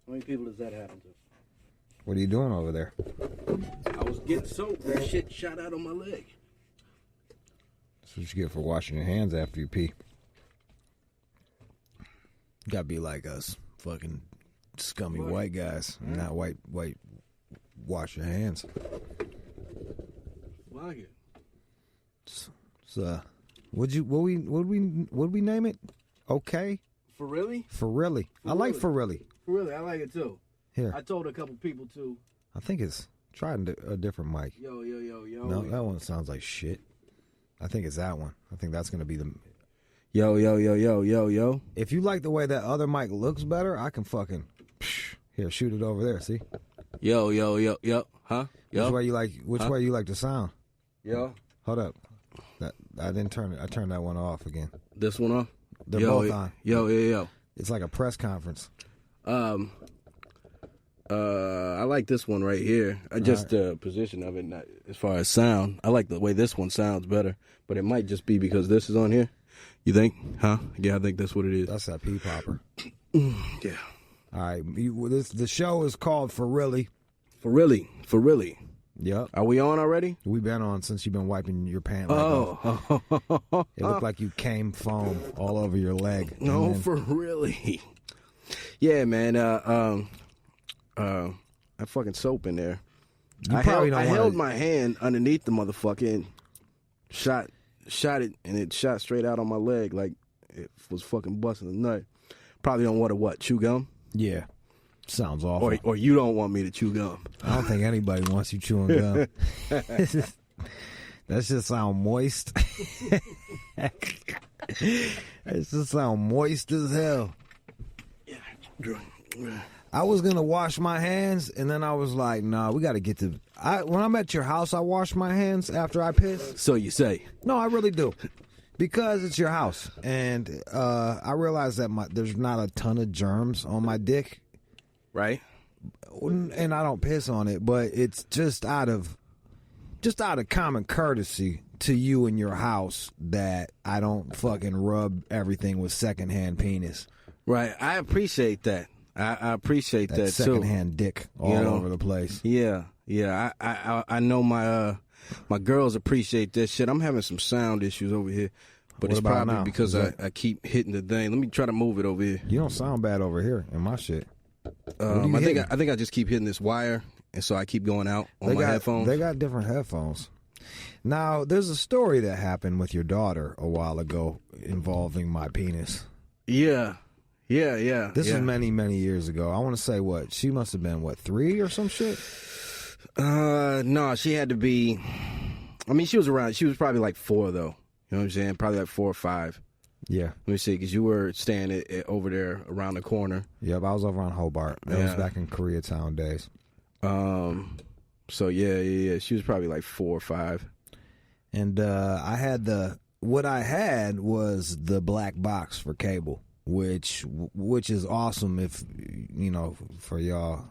How many people does that happen to? What are you doing over there? I was getting soap. That shit shot out on my leg. That's what you get for washing your hands after you pee. You gotta be like us, fucking scummy white guys. Not white. Wash your hands. Like it. So, what we name it? Okay. Forrealy? Forrealy. I like Forrealy. Forrealy, I like it too. Here. I told a couple people too. I think it's try a different mic. Yo. No, that one sounds like shit. I think it's that one. I think that's gonna be the. Yo. If you like the way that other mic looks better, I can fucking here shoot it over there. See? Yo. Huh? Yo. Which way you like? Which way you like the sound? Yo. Hold up. I didn't turn it. I turned that one off again. This one off? They're both on. Yo. It's like a press conference. I like this one right here. The position of it, not as far as sound. I like the way this one sounds better, but it might just be because this is on here. You think? Huh? Yeah, I think that's what it is. That's that pea popper. Yeah. All right. The show is called Forrealy. Forrealy. Yep. Are we on already? We've been on since you've been wiping your pant leg off. It looked like you came foam all over your leg. No, Forrealy. Yeah, man. That fucking soap in there. I held my hand underneath the motherfucker and shot it, and it shot straight out on my leg like it was fucking busting a nut. Probably don't want to chew gum? Yeah. Sounds awful. Or you don't want me to chew gum. I don't think anybody wants you chewing gum. That just sound moist. It just sound moist as hell. Yeah. I was going to wash my hands, and then I was like, nah, we got to get to... when I'm at your house, I wash my hands after I piss. So you say? No, I really do. Because it's your house. And I realize that there's not a ton of germs on my dick. Right. And I don't piss on it, but it's just out of common courtesy to you and your house that I don't fucking rub everything with secondhand penis. Right. I appreciate that. I appreciate that too. Secondhand dick all over the place. Yeah. I know my girls appreciate that shit. I'm having some sound issues over here, but it's probably now? Because I keep hitting the thing. Let me try to move it over here. You don't sound bad over here in my shit. I think I just keep hitting this wire, and so I keep going out on my headphones. They got different headphones. Now, there's a story that happened with your daughter a while ago involving my penis. Yeah. This was many, many years ago. I want to say she must have been 3 or some shit? No, she had to be. I mean, she was around. She was probably like 4 though. You know what I'm saying? Probably like 4 or 5. Yeah. Let me see, because you were staying over there around the corner. Yep, I was over on Hobart. That was back in Koreatown days. So yeah. She was probably like 4 or 5. And what I had was the black box for cable, which is awesome if, for y'all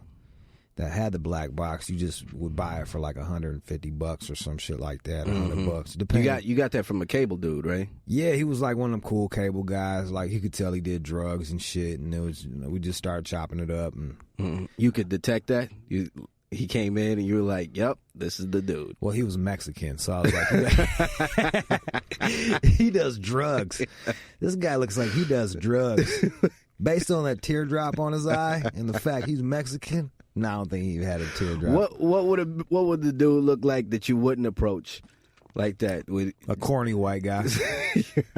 that had the black box, you just would buy it for like $150 or some shit like that, $100. You got that from a cable dude, right? Yeah, he was like one of them cool cable guys. Like he could tell he did drugs and shit, and it was we just started chopping it up. And you could detect that. He came in and you were like, "Yep, this is the dude." Well, he was Mexican, so I was like, "He does drugs." This guy looks like he does drugs. Based on that teardrop on his eye and the fact he's Mexican. No, I don't think he had a teardrop. What would the dude look like that you wouldn't approach like that? With a corny white guy.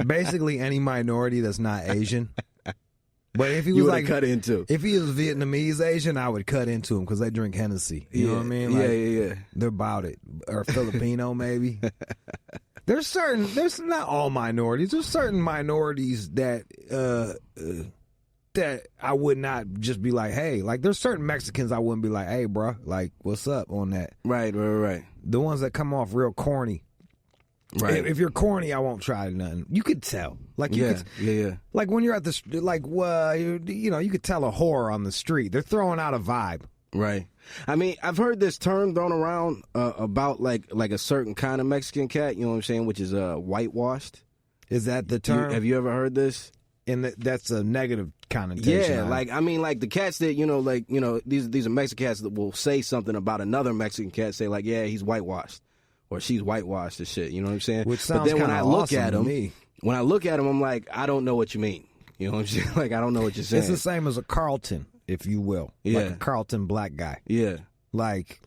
Basically any minority that's not Asian. But if he was like cut into. If he was Vietnamese Asian, I would cut into him because they drink Hennessy. You know what I mean? Like, yeah. They're about it. Or Filipino maybe. There's not all minorities. There's certain minorities that I would not just be like, hey, like there's certain Mexicans I wouldn't be like, hey, bro, like what's up on that? Right. The ones that come off real corny. Right. If you're corny, I won't try nothing. You could tell. Like yeah. Like when you're at the you could tell a whore on the street. They're throwing out a vibe. Right. I mean, I've heard this term thrown around about like a certain kind of Mexican cat. You know what I'm saying? Which is whitewashed. Is that the term? Have you ever heard this? And that's a negative connotation. Yeah, like I mean, like the cats that these are Mexican cats that will say something about another Mexican cat, say like, yeah, he's whitewashed or she's whitewashed and shit. You know what I'm saying? Which sounds kind of awesome to me. When I look at him, I'm like, I don't know what you mean. You know what I'm saying? Like I don't know what you're saying. It's the same as a Carlton, if you will. Yeah, like a Carlton black guy. Yeah, like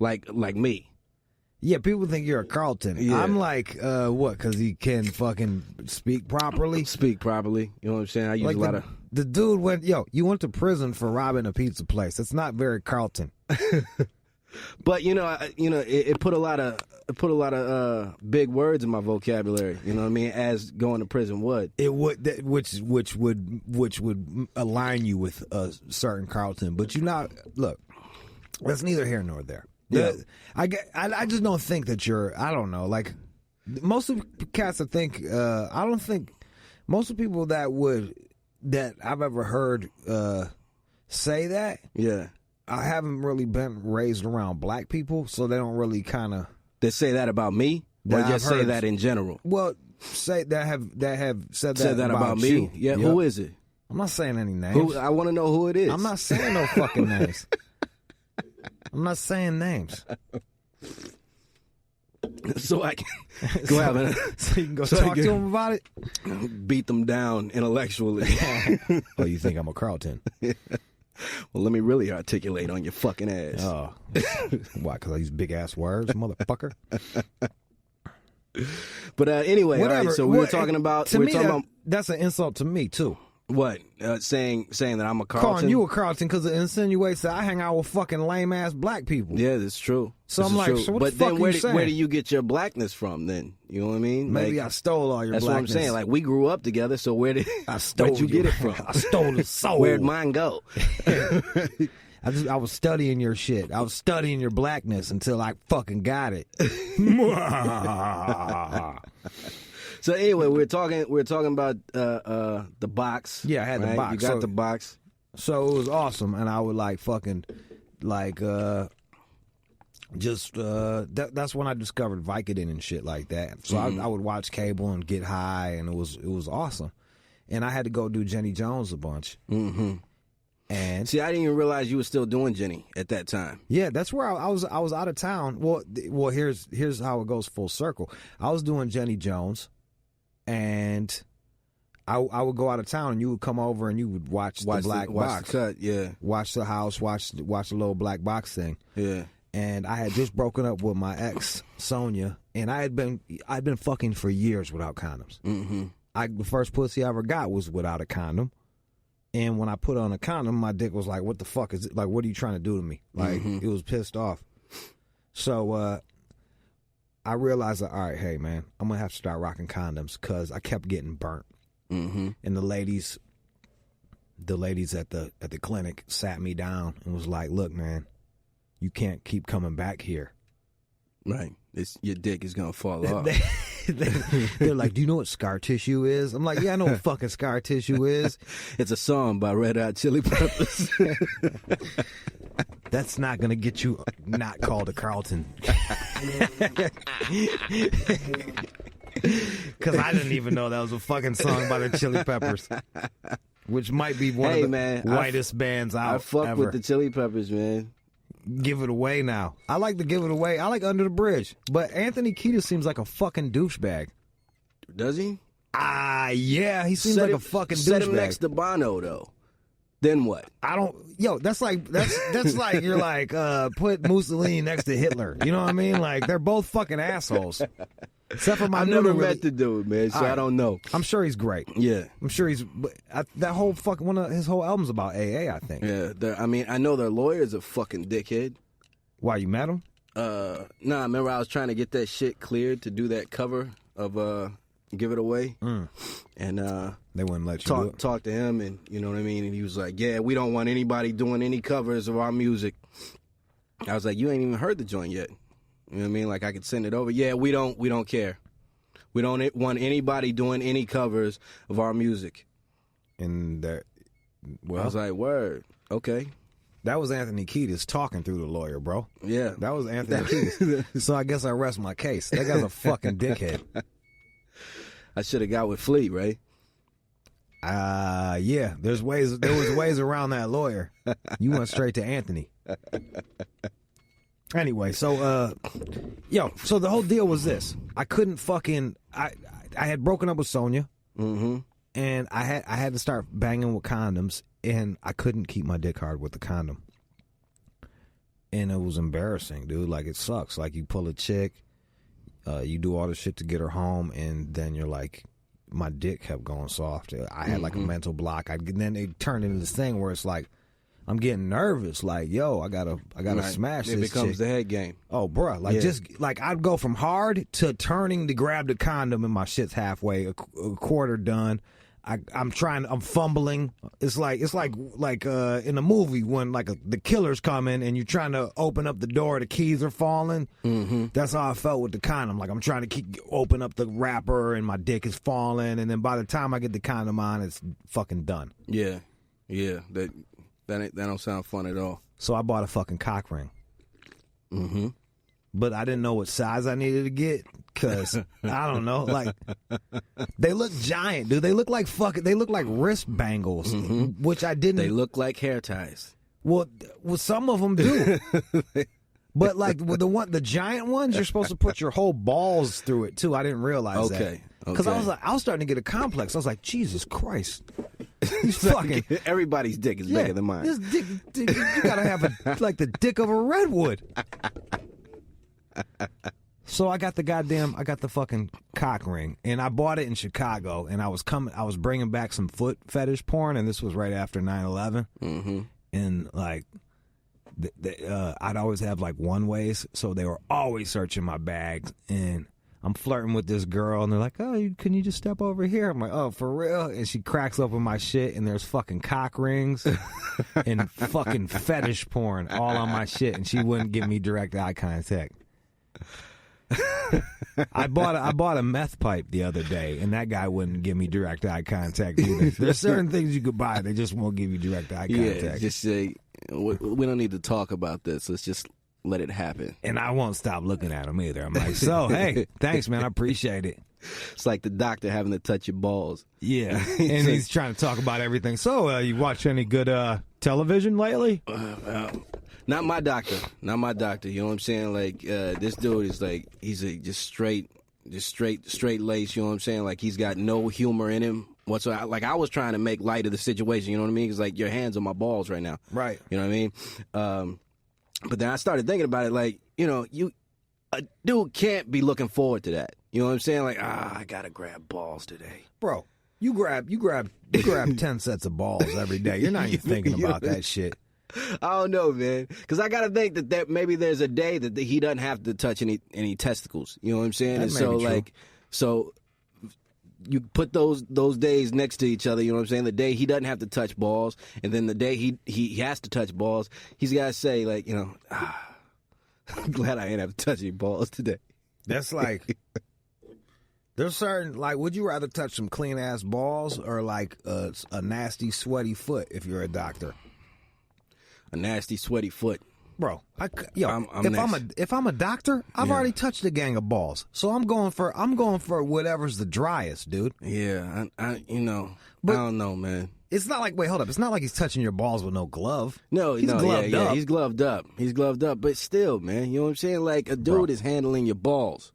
me. Yeah, people think you're a Carlton. Yeah. I'm like, what? Because he can fucking speak properly. Speak properly. You know what I'm saying? I use a lot of. The dude went, you went to prison for robbing a pizza place. It's not very Carlton. But it put a lot of big words in my vocabulary. You know what I mean? As going to prison would. It would, which would align you with a certain Carlton. But look, that's neither here nor there. Yeah. I just don't think that you're. I don't know. Like most of the cats, I think. I don't think most of the people that I've ever heard say that. Yeah. I haven't really been raised around black people, so they don't really kind of. They say that about me, or just say that in general. Well, say that have said that about me. You. Yeah, yep. Who is it? I'm not saying any names. I want to know who it is. I'm not saying no fucking names. I'm not saying names. So I can go out and so you can go talk to them about it? Beat them down intellectually. Oh, you think I'm a Carlton? Yeah. Well, let me really articulate on your fucking ass. Oh. Why? Because I use big-ass words, motherfucker? But anyway, all right, so we were talking about... That's an insult to me, too. What? Saying that I'm a Carlton? Calling you a Carlton because it insinuates that I hang out with fucking lame-ass black people. Yeah, that's true. So I'm like, so what the fuck are you saying? Where do you get your blackness from then? You know what I mean? Maybe I stole all your blackness. That's what I'm saying. Like, we grew up together, so where'd you get it from? I stole the soul. Where'd mine go? I was studying your shit. I was studying your blackness until I fucking got it. So anyway, we're talking about the box. Yeah, I had the box. You got the box. So it was awesome, and I would that's when I discovered Vicodin and shit like that. So I would watch cable and get high, and it was awesome. And I had to go do Jenny Jones a bunch. Mm-hmm. And see, I didn't even realize you were still doing Jenny at that time. Yeah, that's where I was out of town. Well, here's how it goes full circle. I was doing Jenny Jones, and I would go out of town, and you would come over and you would watch the black box. Watch the cut, yeah. Watch the house, watch the little black box thing. Yeah. And I had just broken up with my ex, Sonia, and I'd been fucking for years without condoms. Mm-hmm. The first pussy I ever got was without a condom. And when I put on a condom, my dick was like, what the fuck is it? Like, what are you trying to do to me? Like, It was pissed off. So I realized, all right, hey, man, I'm going to have to start rocking condoms because I kept getting burnt. Mm-hmm. And the ladies at the clinic sat me down and was like, look, man, you can't keep coming back here. Right. Your dick is going to fall off. They're like, do you know what scar tissue is? I'm like, yeah, I know what fucking scar tissue is. It's a song by Red Hot Chili Peppers. That's not going to get you not called a Carlton. Because I didn't even know that was a fucking song by the Chili Peppers. Which might be one of the whitest bands out. I fuck with the Chili Peppers, man. Give it away now. I like to give it away. I like Under the Bridge. But Anthony Kiedis seems like a fucking douchebag. Does he? Yeah. He seems like a fucking douchebag. Set him next to Bono, though. Then what? That's like you're like, put Mussolini next to Hitler. You know what I mean? Like, they're both fucking assholes. Except for I've never met the dude, man, so I don't know. I'm sure he's great. Yeah. I'm sure that whole fucking, one of his whole albums about AA, I think. Yeah. I know their lawyer's a fucking dickhead. Why, you met him? Nah, remember I was trying to get that shit cleared to do that cover of Give It Away. And they wouldn't let you do it. Talk to him, and you know what I mean? And he was like, yeah, we don't want anybody doing any covers of our music. I was like, you ain't even heard the joint yet. You know what I mean? Like, I could send it over. Yeah, we don't care. We don't want anybody doing any covers of our music. And I was like, word, okay. That was Anthony Kiedis talking through the lawyer, bro. Yeah. That was Anthony Kiedis. So I guess I rest my case. That guy's a fucking dickhead. I should have got with Flea, right? Yeah. There was ways around that lawyer. You went straight to Anthony. Anyway, so so the whole deal was this. I couldn't fucking I had broken up with Sonia. Mm-hmm. And I had to start banging with condoms, and I couldn't keep my dick hard with the condom. And it was embarrassing, dude. Like, it sucks. Like, you pull a chick, you do all the shit to get her home, and then you're like, my dick kept going soft. I had like a mental block. Then it turned into this thing where it's like, I'm getting nervous. Like, yo, I gotta smash this. It becomes chick. the head game. Oh, bruh. Like, just like I'd go from hard to turning to grab the condom, and my shit's halfway, a quarter done. I'm fumbling. It's like in a movie when like the killer's coming and you're trying to open up the door, the keys are falling. Mm-hmm. That's how I felt with the condom. Like, I'm trying to open up the wrapper and my dick is falling, and then by the time I get the condom on, it's fucking done. Yeah. That don't sound fun at all. So I bought a fucking cock ring. Mm-hmm. But I didn't know what size I needed to get, because, I don't know, like, they look giant, dude. They look like wrist bangles, which I didn't. They look like hair ties. Well, some of them do. But, like, with the giant ones, you're supposed to put your whole balls through it, too. I didn't realize that. Okay. Because I was starting to get a complex. I was like, Jesus Christ. He's fucking... Everybody's dick is bigger than mine. This dick, you gotta have the dick of a redwood. So I got the fucking cock ring, and I bought it in Chicago, and I was bringing back some foot fetish porn, and this was right after 9/11. Mm-hmm. And like, I'd always have like one ways, so they were always searching my bags, and I'm flirting with this girl, and they're like, "Oh, can you just step over here?" I'm like, "Oh, for real?" And she cracks open my shit, and there's fucking cock rings and fucking fetish porn all on my shit, and she wouldn't give me direct eye contact. I bought a meth pipe the other day, and that guy wouldn't give me direct eye contact either. There's certain things you could buy, they just won't give you direct eye contact. Yeah, just say, we don't need to talk about this. Let's just let it happen. And I won't stop looking at him either. I'm like, so, hey, thanks, man. I appreciate it. It's like the doctor having to touch your balls. Yeah, and he's trying to talk about everything. So, you watch any good television lately? Not my doctor. You know what I'm saying? Like, this dude is like, he's just straight lace. You know what I'm saying? Like, he's got no humor in him whatsoever. Like, I was trying to make light of the situation. You know what I mean? Because like, your hands on my balls right now. Right. You know what I mean? But then I started thinking about it. Like, you know, a dude can't be looking forward to that. You know what I'm saying? Like, I gotta grab balls today, bro. You grab 10 sets of balls every day. You're not even thinking about that shit. I don't know, man, because I gotta think that maybe there's a day that he doesn't have to touch any testicles. You know what I'm saying? That and may so be true. like, so you put those days next to each other. You know what I'm saying? The day he doesn't have to touch balls, and then the day he has to touch balls, he's gotta say like, you know, I'm glad I ain't have to touch any balls today. That's like, there's certain, like, would you rather touch some clean ass balls or like a nasty sweaty foot if you're a doctor? A nasty, sweaty foot, bro. If I'm a doctor, I've already touched a gang of balls, so I'm going for whatever's the driest, dude. Yeah, I don't know, man. It's not like, wait, hold up. It's not like he's touching your balls with no glove. No, he's gloved up. He's gloved up. He's gloved up, but still, man, you know what I'm saying? Like, a dude is handling your balls.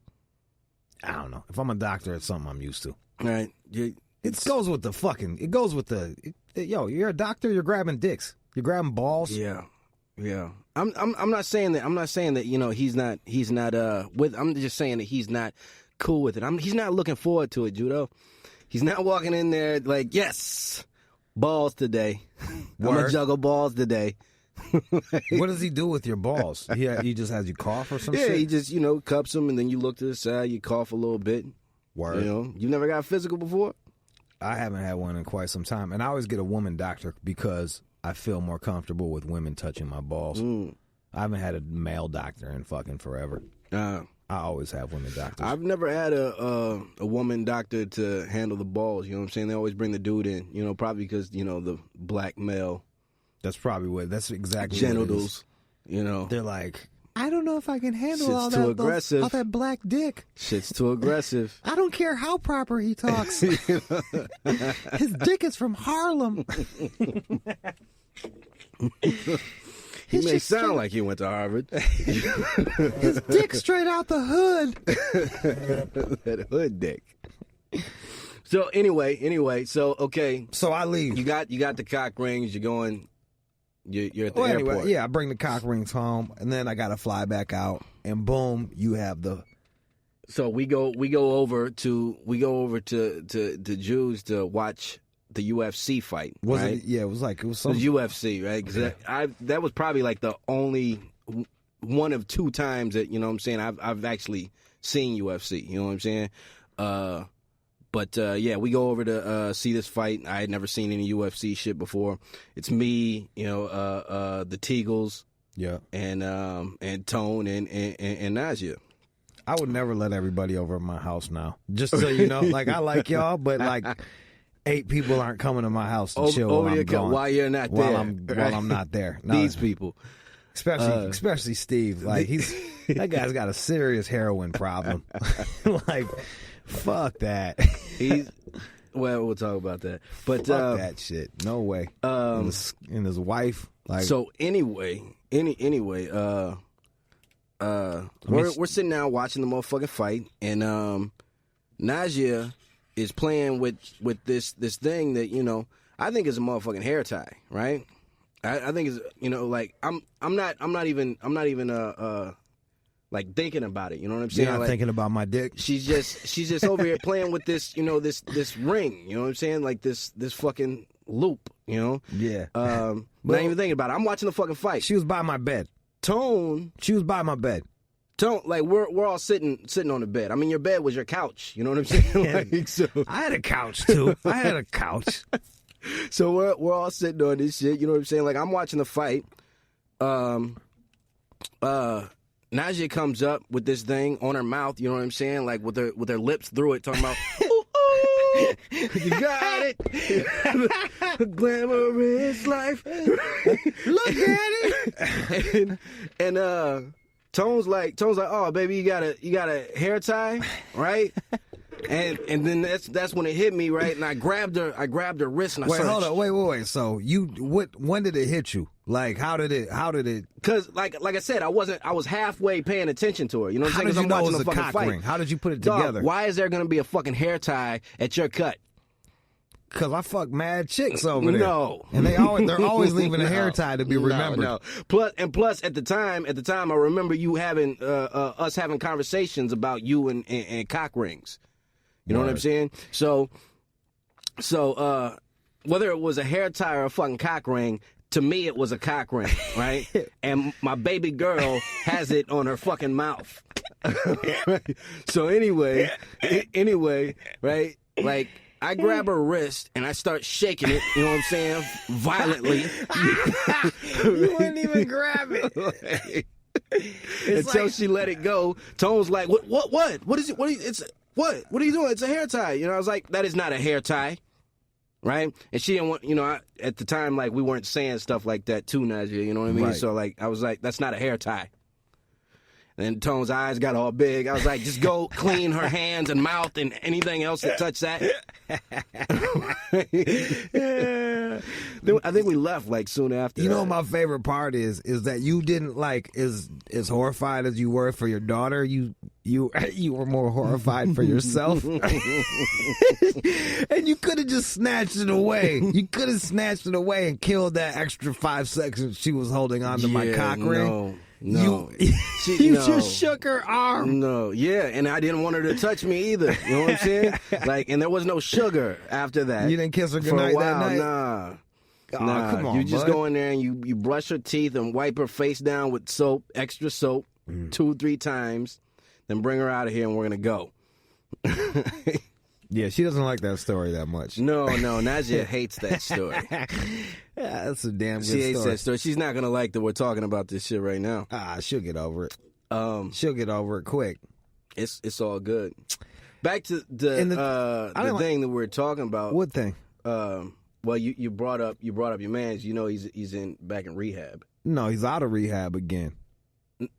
I don't know. If I'm a doctor, it's something I'm used to. All right, it goes with the you're a doctor. You're grabbing dicks. You're grabbing balls. Yeah. I'm not saying that, you know, he's not with. I'm just saying that he's not cool with it. He's not looking forward to it, Judo. He's not walking in there like, yes, balls today. I'm gonna juggle balls today. What does he do with your balls? He just has you cough or some shit? Yeah, he just, you know, cups them, and then you look to the side, you cough a little bit. Word. You know, you never got physical before? I haven't had one in quite some time, and I always get a woman doctor because I feel more comfortable with women touching my balls. I haven't had a male doctor in fucking forever. I always have women doctors. I've never had a woman doctor to handle the balls. You know what I'm saying? They always bring the dude in. You know, probably because, you know, the black male. That's exactly genitals. What it is. You know, they're like, I don't know if I can handle all that black dick. Shit's too aggressive. I don't care how proper he talks. His dick is from Harlem. He may sound like he went to Harvard. His dick straight out the hood. That hood dick. So anyway, so okay. So I leave. You got the cock rings. You're going. You're at the airport. Anyway, yeah, I bring the cock rings home, and then I got to fly back out, and boom, you have the. So we go over to Jews to watch the UFC fight. Was right? it? Yeah, it was some UFC, right? Because that was probably like the only one of two times that I've actually seen UFC. You know what I'm saying? But we go over to see this fight. I had never seen any UFC shit before. It's me, the Teagles, yeah, and Tone and Najia. I would never let everybody over at my house now. Just so you know, like I like y'all, but like 8 people aren't coming to my house to chill while I'm gone. While you're not there, while I'm not there. No, these people, especially Steve, like that guy's got a serious heroin problem. Like. Fuck that. We'll talk about that. But fuck that shit. No way. And his wife. Like. So anyway, we're sitting down watching the motherfucking fight, and Najia is playing with this thing that I think is a motherfucking hair tie, right? I think it's like I'm not even like thinking about it, you know what I'm saying? You're not thinking about my dick. She's just over here playing with this, this ring, you know what I'm saying? Like this fucking loop, Yeah. Not even thinking about it. I'm watching the fucking fight. She was by my bed. She was by my bed. Like we're all sitting on the bed. I mean, your bed was your couch. You know what I'm saying? So I had a couch too. I had a couch. So we're all sitting on this shit. You know what I'm saying? Like I'm watching the fight. Najia comes up with this thing on her mouth, you know what I'm saying? Like with her lips through it, talking about, ooh, you got it. Glamorous life. Look at it. And Tone's like, oh baby, you got a hair tie, right? And then that's when it hit me, right? And I grabbed her wrist and I started. Hold on, wait. So when did it hit you? Like how did it? Because like I said, I was halfway paying attention to her. You know what I'm saying? How did you know it was a cock fight. ring? How did you put it Dog, together? why is there gonna be a fucking hair tie at your cut? Because I fuck mad chicks over there. No, and they're always leaving a hair tie to be remembered. No. Plus at the time, I remember you having us having conversations about you and cock rings. You know what I'm saying? So whether it was a hair tie or a fucking cock ring, to me it was a cock ring, right? And my baby girl has it on her fucking mouth. So anyway, right? Like I grab her wrist and I start shaking it, you know what I'm saying? Violently. You wouldn't even grab it. Until she let it go. Tone's like, what is it? What are you doing? It's a hair tie. I was like, that is not a hair tie. Right? And she didn't want, at the time, like, we weren't saying stuff like that to Najia, you know what I mean? Right. So, like, I was like, that's not a hair tie. And Tone's eyes got all big. I was like, just go clean her hands and mouth and anything else that touch that. Then I think we left like soon after. You know what my favorite part is that you didn't like as horrified as you were for your daughter. You were more horrified for yourself. And you could have just snatched it away. You could have snatched it away and killed that extra 5 seconds she was holding on to my cock ring. No. You just shook her arm. No, yeah, and I didn't want her to touch me either. You know what I'm saying? Like, and there was no sugar after that. You didn't kiss her goodnight for a while, that night? Nah. Come on, you just go in there and you brush her teeth and wipe her face down with soap, extra soap, 2-3 times, then bring her out of here and we're gonna go. Yeah, she doesn't like that story that much. No, Najia hates that story. Yeah, that's a damn good story. She hates that story. She's not gonna like that we're talking about this shit right now. She'll get over it. She'll get over it quick. It's all good. Back to the thing that we're talking about. What thing? Well, you brought up your man. He's back in rehab. No, he's out of rehab again.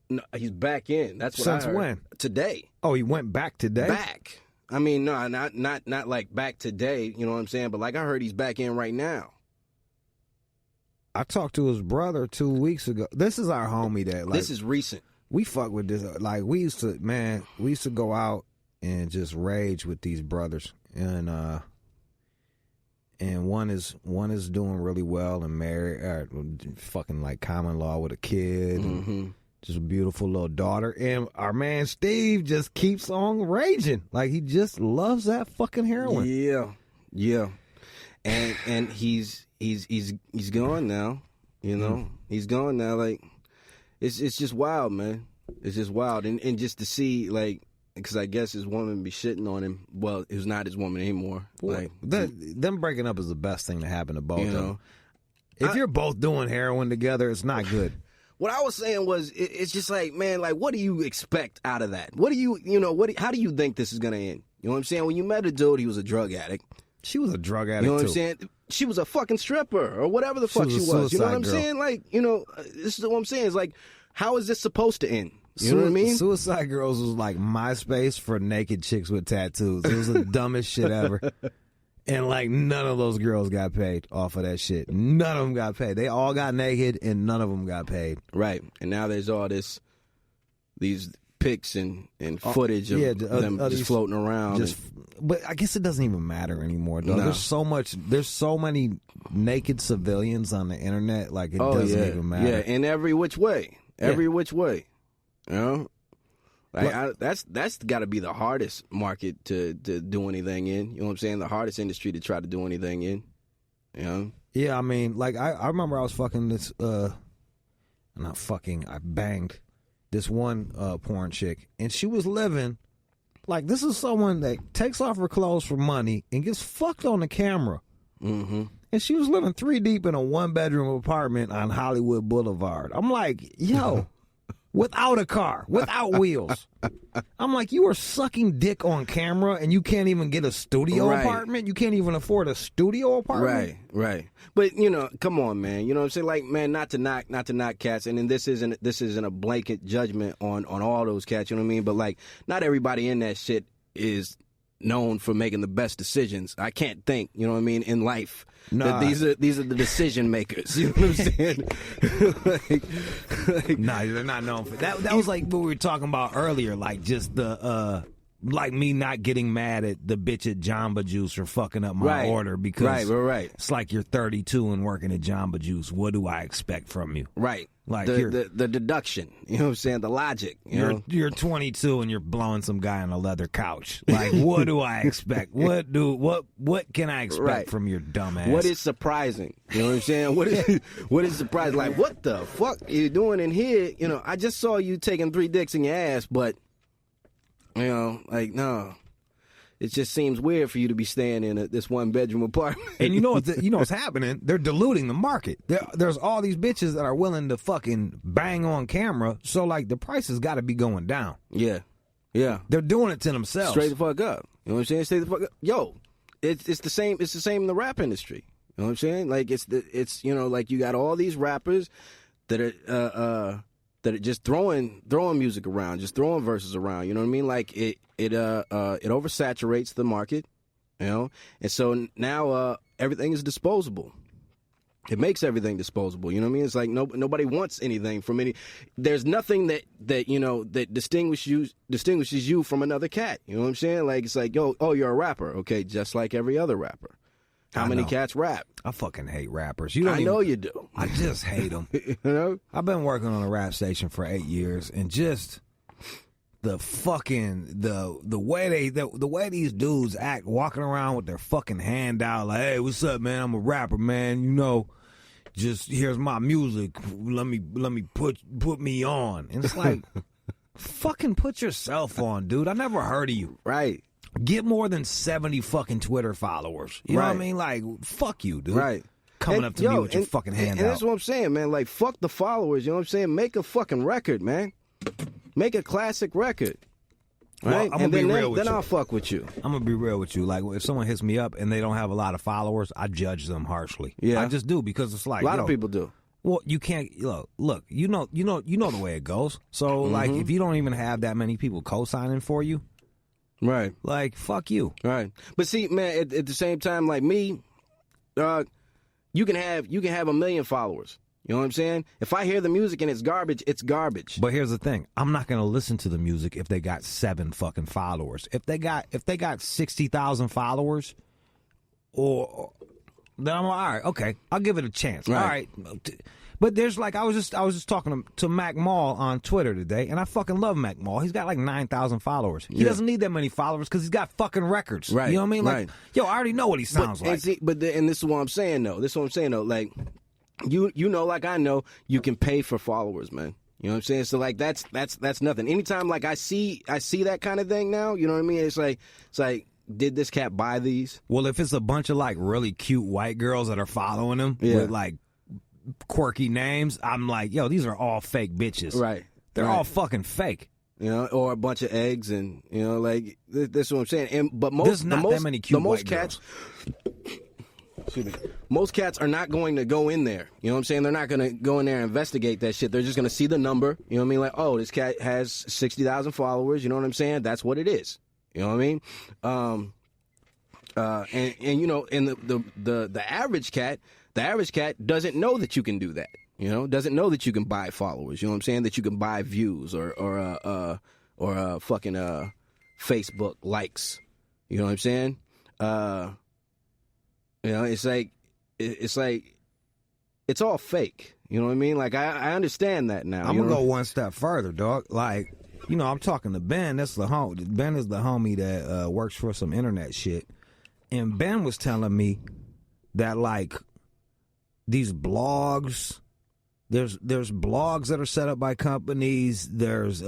No, he's back in. That's what Since I heard. when? Today. Oh, he went back today? Back. I mean, no, not like back today, you know what I'm saying? But like I heard he's back in right now. I talked to his brother 2 weeks ago. This is our homie that, like, this is recent. We fuck with this. Like, we used to go out and just rage with these brothers. And one is doing really well and married, fucking like common law with a kid. Mm-hmm. And just a beautiful little daughter. And our man Steve just keeps on raging. Like, he just loves that fucking heroin. Yeah. And he's gone now, you know. He's gone now. Like, it's just wild, man. It's just wild. And just to see, like, because I guess his woman be shitting on him. Well, it was not his woman anymore. Like, them breaking up is the best thing to happen to both of them. If you're both doing heroin together, it's not good. What I was saying was, it's just like, man, like, what do you expect out of that? What do you how do you think this is going to end? You know what I'm saying? When you met a dude, he was a drug addict. She was a drug addict, you know what too. I'm saying? She was a fucking stripper or whatever the fuck she was. You know what I'm saying? Like, this is what I'm saying. It's like, how is this supposed to end? You know what I mean? Suicide Girls was like MySpace for naked chicks with tattoos. It was the dumbest shit ever. And, like, none of those girls got paid off of that shit. None of them got paid. They all got naked, and none of them got paid. Right. And now there's all these pics and footage of them just floating around. But I guess it doesn't even matter anymore, though. No. There's so many naked civilians on the internet, like, it doesn't even matter. Yeah, in every which way. Which way. You know? Like, that's got to be the hardest market to do anything in. You know what I'm saying? The hardest industry to try to do anything in. You know? Yeah, I mean, like, I remember I was fucking this, I banged this one porn chick, and she was living, like, this is someone that takes off her clothes for money and gets fucked on the camera. Mm-hmm. And she was living 3 deep in a 1-bedroom apartment on Hollywood Boulevard. I'm like, yo... Without a car, without wheels. I'm like, you are sucking dick on camera and you can't even get a studio apartment? You can't even afford a studio apartment? Right. But, come on, man. You know what I'm saying? Like, man, not to knock cats. And then this isn't a blanket judgment on all those cats, you know what I mean? But, like, not everybody in that shit is known for making the best decisions. I can't think, you know what I mean, in life. Nah. These are the decision makers. You know what I'm saying? Nah, they're not known for that. That was like what we were talking about earlier, like just the like me not getting mad at the bitch at Jamba Juice for fucking up my order because it's like you're 32 and working at Jamba Juice. What do I expect from you? Right. Like the deduction, you know what I'm saying? The logic. You're 22 and you're blowing some guy on a leather couch. Like, what do I expect? What can I expect from your dumb ass? What is surprising? You know what I'm saying? What is surprising? Like, what the fuck are you doing in here? I just saw you taking 3 dicks in your ass, but like, no. It just seems weird for you to be staying in this 1-bedroom apartment. And you know what's happening? They're diluting the market. There's all these bitches that are willing to fucking bang on camera, so, like, the price has got to be going down. Yeah. They're doing it to themselves. Straight the fuck up. You know what I'm saying? Straight the fuck up. Yo, it's the same. It's the same in the rap industry. You know what I'm saying? Like, it's like you got all these rappers that are just throwing music around, just throwing verses around. You know what I mean? Like, it oversaturates the market, and so now everything is disposable. It makes everything disposable. You know what I mean? It's like nobody wants anything from any. There's nothing that distinguishes you from another cat. You know what I'm saying? Like, it's like, oh, you're a rapper, okay? Just like every other rapper. How many cats rap? I fucking hate rappers. I know you do. I just hate them. I've been working on a rap station for 8 years, and just the fucking the way these dudes act, walking around with their fucking hand out, like, hey, what's up, man? I'm a rapper, man. Just here's my music. Let me put me on. And it's like, fucking put yourself on, dude. I never heard of you. Right. Get more than 70 fucking Twitter followers. You know what I mean? Like, fuck you, dude. Right. Coming up to me with your fucking hand out. And that's what I'm saying, man. Like, fuck the followers. You know what I'm saying? Make a fucking record, man. Make a classic record. Right? Well, then I'll fuck with you. I'm going to be real with you. Like, if someone hits me up and they don't have a lot of followers, I judge them harshly. Yeah. I just do, because it's like, a lot of people do. Well, you can't look. You know the way it goes. So like, if you don't even have that many people co-signing for you, right? Like, fuck you, right? But see, man, at the same time, like me, you can have 1 million followers. You know what I'm saying? If I hear the music and it's garbage, it's garbage. But here's the thing: I'm not gonna listen to the music if they got 7 fucking followers. If they got 60,000 followers, or then I'm all right. Okay, I'll give it a chance. Right. All right. But there's like I was just talking to Mac Mall on Twitter today, and I fucking love Mac Mall. He's got like 9,000 followers. He doesn't need that many followers because he's got fucking records. Right. You know what I mean? Like, right. Yo, I already know what he sounds like. And this is what I'm saying though. Like, you know, like I know, you can pay for followers, man. You know what I'm saying? So like that's nothing. Anytime like I see that kind of thing now, you know what I mean? It's like did this cat buy these? Well, if it's a bunch of like really cute white girls that are following him with like quirky names, I'm like, yo, these are all fake bitches. Right. They're all fucking fake. You know, or a bunch of eggs, and you know, like that's what I'm saying. But there's not that many cute white cats. Excuse me. Most cats are not going to go in there. You know what I'm saying? They're not going to go in there and investigate that shit. They're just going to see the number. You know what I mean? Like, oh, this cat has 60,000 followers. You know what I'm saying? That's what it is. You know what I mean? And you know, and the average cat doesn't know that you can do that. You know, doesn't know that you can buy followers. You know what I'm saying? That you can buy views or fucking Facebook likes. You know what I'm saying? You know, it's like it's all fake. You know what I mean? Like I understand that now. I'm gonna go one step further, dog. Like, you know, I'm talking to Ben. Ben is the homie that works for some internet shit, and Ben was telling me that like these blogs, there's blogs that are set up by companies. There's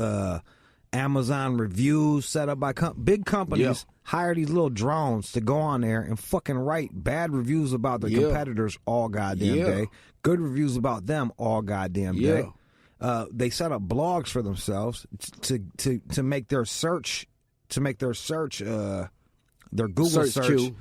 Amazon reviews set up by big companies. Hire these little drones to go on there and fucking write bad reviews about their competitors all goddamn day. Good reviews about them all goddamn day. They set up blogs for themselves to make their search their Google search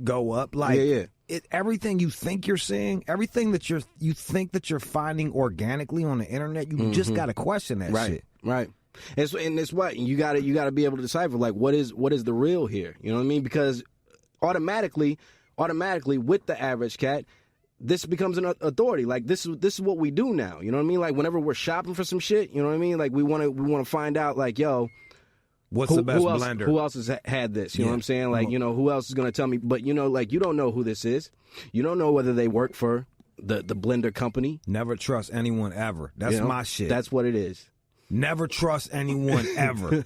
go up. Like everything you think you're seeing, everything that you think that you're finding organically on the internet, you just got to question that shit. Right. And it's what you got to be able to decipher, like what is the real here. You know what I mean? Because automatically with the average cat, this becomes an authority. Like this is what we do now. You know what I mean? Like whenever we're shopping for some shit, you know what I mean? Like we want to find out, like, yo, what's the best blender? Who else has had this? You know what I'm saying? Like, you know, who else is going to tell me? But you know, like, you don't know who this is. You don't know whether they work for the blender company. Never trust anyone ever. That's my shit. That's what it is. Never trust anyone ever.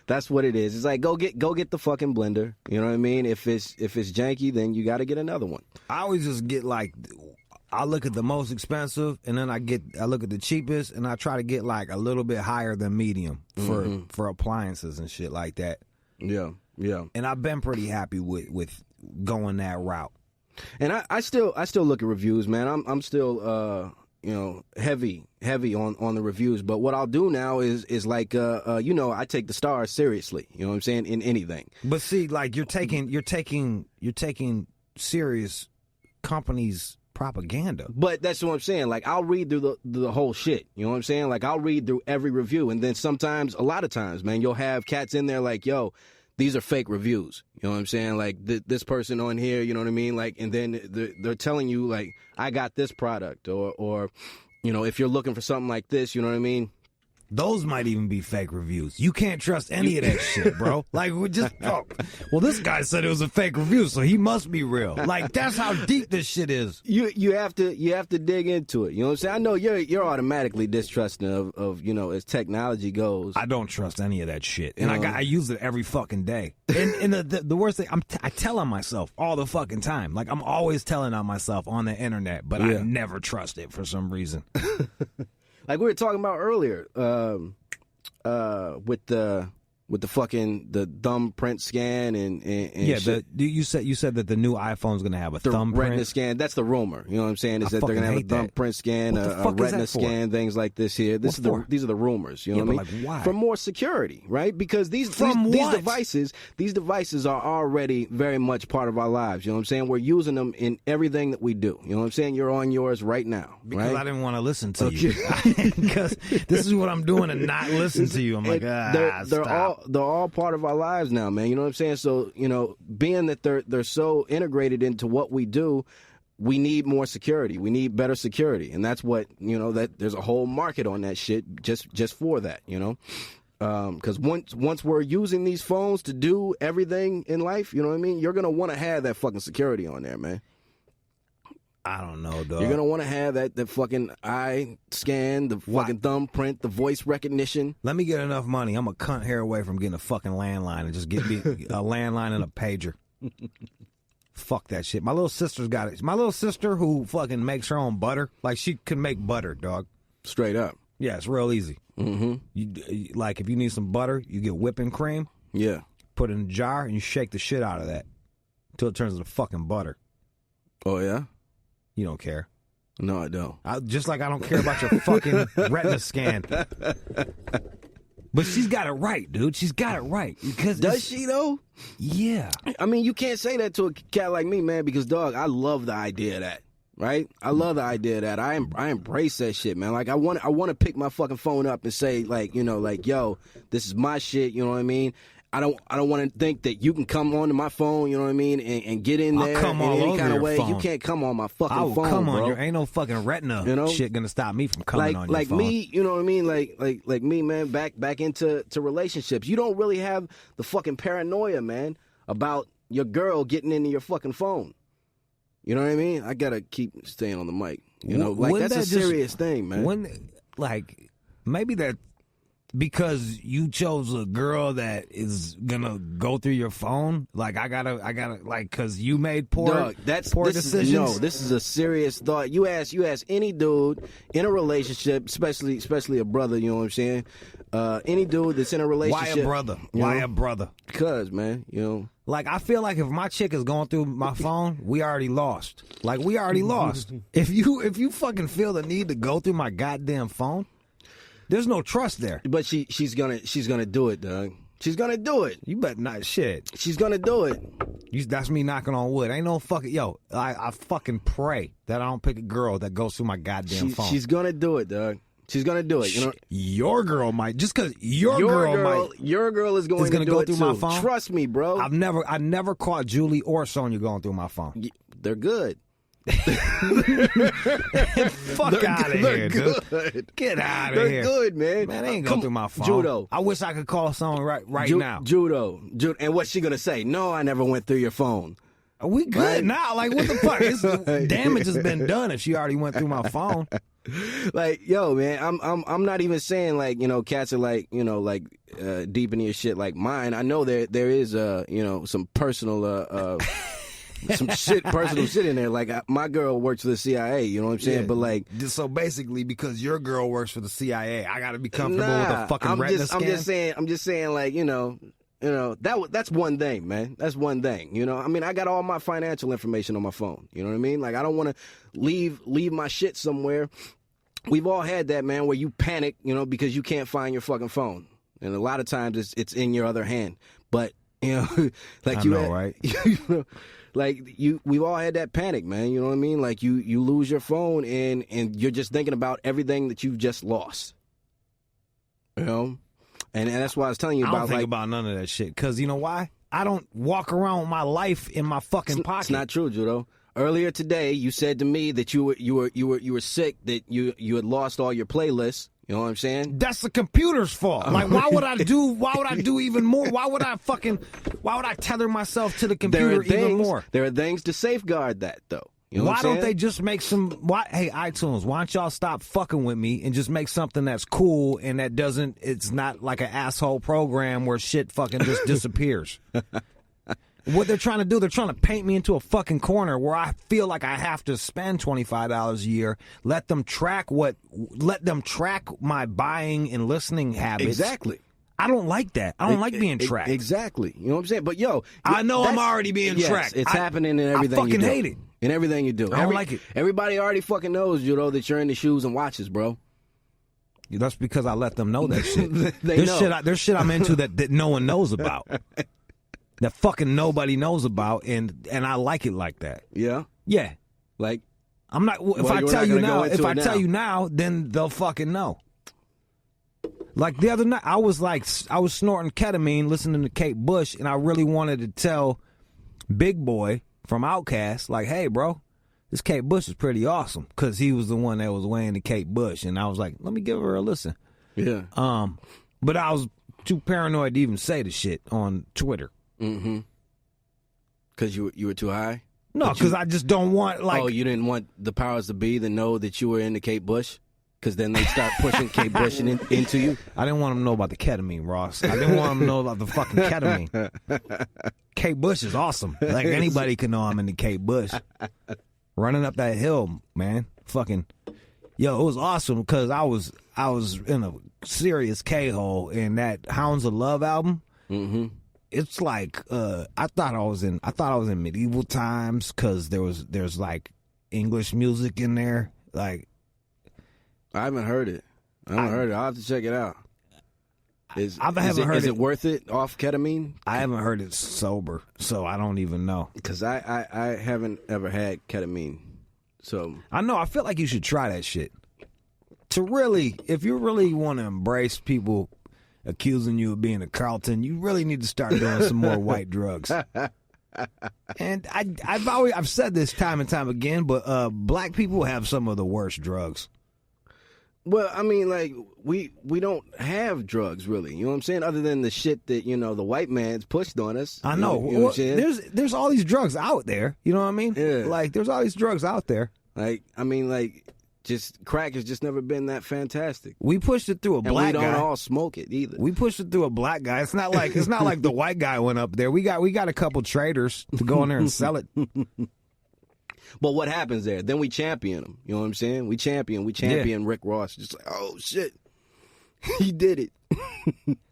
That's what it is. It's like go get the fucking blender. You know what I mean? If it's janky, then you got to get another one. I always just get like, I look at the most expensive, and then I look at the cheapest, and I try to get like a little bit higher than medium for appliances and shit like that. Yeah. And I've been pretty happy with going that route. And I still look at reviews, man. I'm still you know, heavy on the reviews. But what I'll do now is like, you know, I take the stars seriously. You know what I'm saying? In anything. But see, like you're taking serious companies' propaganda. But that's what I'm saying. Like I'll read through the whole shit. You know what I'm saying? Like I'll read through every review, and then a lot of times, man, you'll have cats in there like, yo, these are fake reviews. You know what I'm saying? Like this person on here, you know what I mean? Like, and then they're telling you like, I got this product, or, you know, if you're looking for something like this, you know what I mean? Those might even be fake reviews. You can't trust any of that shit, bro. Like, well, this guy said it was a fake review, so he must be real. Like, that's how deep this shit is. You have to dig into it. You know what I'm saying? I know you're automatically distrusting of you know, as technology goes. I don't trust any of that shit, and I use it every fucking day. And the worst thing, I tell on myself all the fucking time. Like, I'm always telling on myself on the internet, but I never trust it for some reason. Like we were talking about earlier, with the with the thumbprint scan and yeah. shit. You said that the new iPhone's gonna have a thumbprint retina scan. That's the rumor. You know what I'm saying? Is that they're gonna have a thumbprint scan, a retina scan, things like this here. These are the rumors. You know what I mean? Why? For more security, right? Because these devices are already very much part of our lives. You know what I'm saying? We're using them in everything that we do. You know what I'm saying? You're on yours right now. Because right? I didn't want to listen to you. Because this is what I'm doing and not listen to you. I'm like, they're all part of our lives now, man. You know what I'm saying? So, you know, being that they're so integrated into what we do, we need more security. We need better security, and that's what, you know, that there's a whole market on that shit just for that, you know. Because once we're using these phones to do everything in life, you know what I mean, you're gonna want to have that fucking security on there, man. I don't know, dog. You're gonna want to have that fucking eye scan, the fucking thumbprint, the voice recognition. Let me get enough money. I'm a cunt hair away from getting a fucking landline and just get me a landline and a pager. Fuck that shit. My little sister's got it. My little sister who fucking makes her own butter, like she can make butter, dog. Straight up. Yeah, it's real easy. Mm-hmm. You like if you need some butter, you get whipping cream. Yeah. Put it in a jar and you shake the shit out of that until it turns into fucking butter. Oh yeah. You don't care. No, I don't. Just like I don't care about your fucking retina scan. But she's got it right, dude. She's got it right. Does she, though? Yeah. I mean, you can't say that to a cat like me, man, because, dog, I love the idea of that, right? I love the idea of that. I embrace that shit, man. Like, I want to pick my fucking phone up and say, like, you know, like, yo, this is my shit, you know what I mean? I don't want to think that you can come onto my phone, you know what I mean, and get in there in any kind of way. Phone. You can't come on my fucking phone, come on, bro. Ain't no fucking retina shit gonna stop me from coming on your like phone. Like me, you know what I mean? Like me, man, back into relationships. You don't really have the fucking paranoia, man, about your girl getting into your fucking phone. You know what I mean? I gotta keep staying on the mic. You know, like that's a serious thing, man. Maybe that. Because you chose a girl that is gonna go through your phone, like I gotta, like, because you made poor decisions. This is a serious thought. You ask any dude in a relationship, especially a brother. You know what I'm saying? Any dude that's in a relationship. Why a brother? Why a brother? Because, man, you know. Like, I feel like if my chick is going through my phone, we already lost. Like, we already lost. If you fucking feel the need to go through my goddamn phone. There's no trust there. But she's gonna do it, Doug. She's gonna do it. You better not shit. She's gonna do it. That's me knocking on wood. Ain't no fucking I fucking pray that I don't pick a girl that goes through my goddamn phone. She's gonna do it, Doug. She's gonna do it. You know, your girl might just because your girl is going to go through my phone. Trust me, bro. I never caught Julie or Sonya going through my phone. They're good. Fuck out of here, dude. Get out of here. They're good, man. Man, they ain't going through my phone. Judo. I wish I could call someone right now. Judo. And what's she gonna say? No, I never went through your phone. Are we good now? Like, what the fuck? Damage has been done if she already went through my phone. Like, yo, man, I'm not even saying, like, you know, cats are like, you know, like deep in your shit like mine. I know there is you know, some personal some personal shit in there. Like, my girl works for the CIA, you know what I'm saying? Yeah. But, like... So, basically, because your girl works for the CIA, I gotta be comfortable with a fucking retina scan? I'm just saying, like, you know, that's one thing, man. That's one thing, you know? I mean, I got all my financial information on my phone, you know what I mean? Like, I don't want to leave my shit somewhere. We've all had that, man, where you panic, you know, because you can't find your fucking phone. And a lot of times it's in your other hand. But, you know, like right? You know, like, we've all had that panic, man. You know what I mean? Like, you lose your phone and you're just thinking about everything that you've just lost. You know? And that's why I was telling you about, I don't think about none of that shit. Because you know why? I don't walk around with my life in my fucking pocket. It's not true, Judo. Earlier today, you said to me that you were sick, that you had lost all your playlists. You know what I'm saying? That's the computer's fault. Like, why would I do even more? Why would I tether myself to the computer even more? There are things to safeguard that, though. You know why don't they just make hey, iTunes, why don't y'all stop fucking with me and just make something that's cool and that it's not like an asshole program where shit fucking just disappears. What they're trying to do, they're trying to paint me into a fucking corner where I feel like I have to spend $25 a year, let them track my buying and listening habits. Exactly. I don't like that. I don't like being tracked. Exactly. You know what I'm saying? But yo, I know I'm already being tracked. It's happening in everything you do. I fucking hate it. In everything you do. I don't like it. Everybody already fucking knows, you know, that you're into shoes and watches, bro. That's because I let them know that shit. There's shit I'm into that no one knows about. That fucking nobody knows about, and I like it like that. Yeah? Yeah. Like, I'm not. If I tell you now, then they'll fucking know. Like the other night, I was snorting ketamine, listening to Kate Bush, and I really wanted to tell Big Boy from Outkast, like, hey, bro, this Kate Bush is pretty awesome, because he was the one that was weighing the Kate Bush, and I was like, let me give her a listen. Yeah. But I was too paranoid to even say the shit on Twitter. Mm-hmm. Because you were too high? No, because I just don't want, like... Oh, you didn't want the powers to be to know that you were into Kate Bush? Because then they start pushing Kate Bush into you? I didn't want them to know about the ketamine, Ross. I didn't want them to know about the fucking ketamine. Kate Bush is awesome. Like, anybody can know I'm into Kate Bush. Running up that hill, man. Fucking... Yo, it was awesome because I was in a serious K-hole in that Hounds of Love album. Mm-hmm. It's like I thought I was in medieval times because there's like English music in there. Like, I haven't heard it. I'll have to check it out. Is it worth it off ketamine? I haven't heard it sober, so I don't even know. Because I haven't ever had ketamine. So I know. I feel like you should try that shit. If you really want to embrace people accusing you of being a Carlton, you really need to start doing some more white drugs. And I've said this time and time again, but black people have some of the worst drugs. Well, I mean, like, we don't have drugs, really. You know what I'm saying? Other than the shit that, you know, the white man's pushed on us. I know. You know what I'm saying? There's all these drugs out there. You know what I mean? Yeah. Like, there's all these drugs out there. Like, I mean, like, just crack has just never been that fantastic. We pushed it through a black guy. And we don't all smoke it either. We pushed it through a black guy. It's not like the white guy went up there. We got a couple traders to go in there and sell it. But what happens there? Then we champion him. You know what I'm saying? We champion Rick Ross. Just like, oh shit, he did it.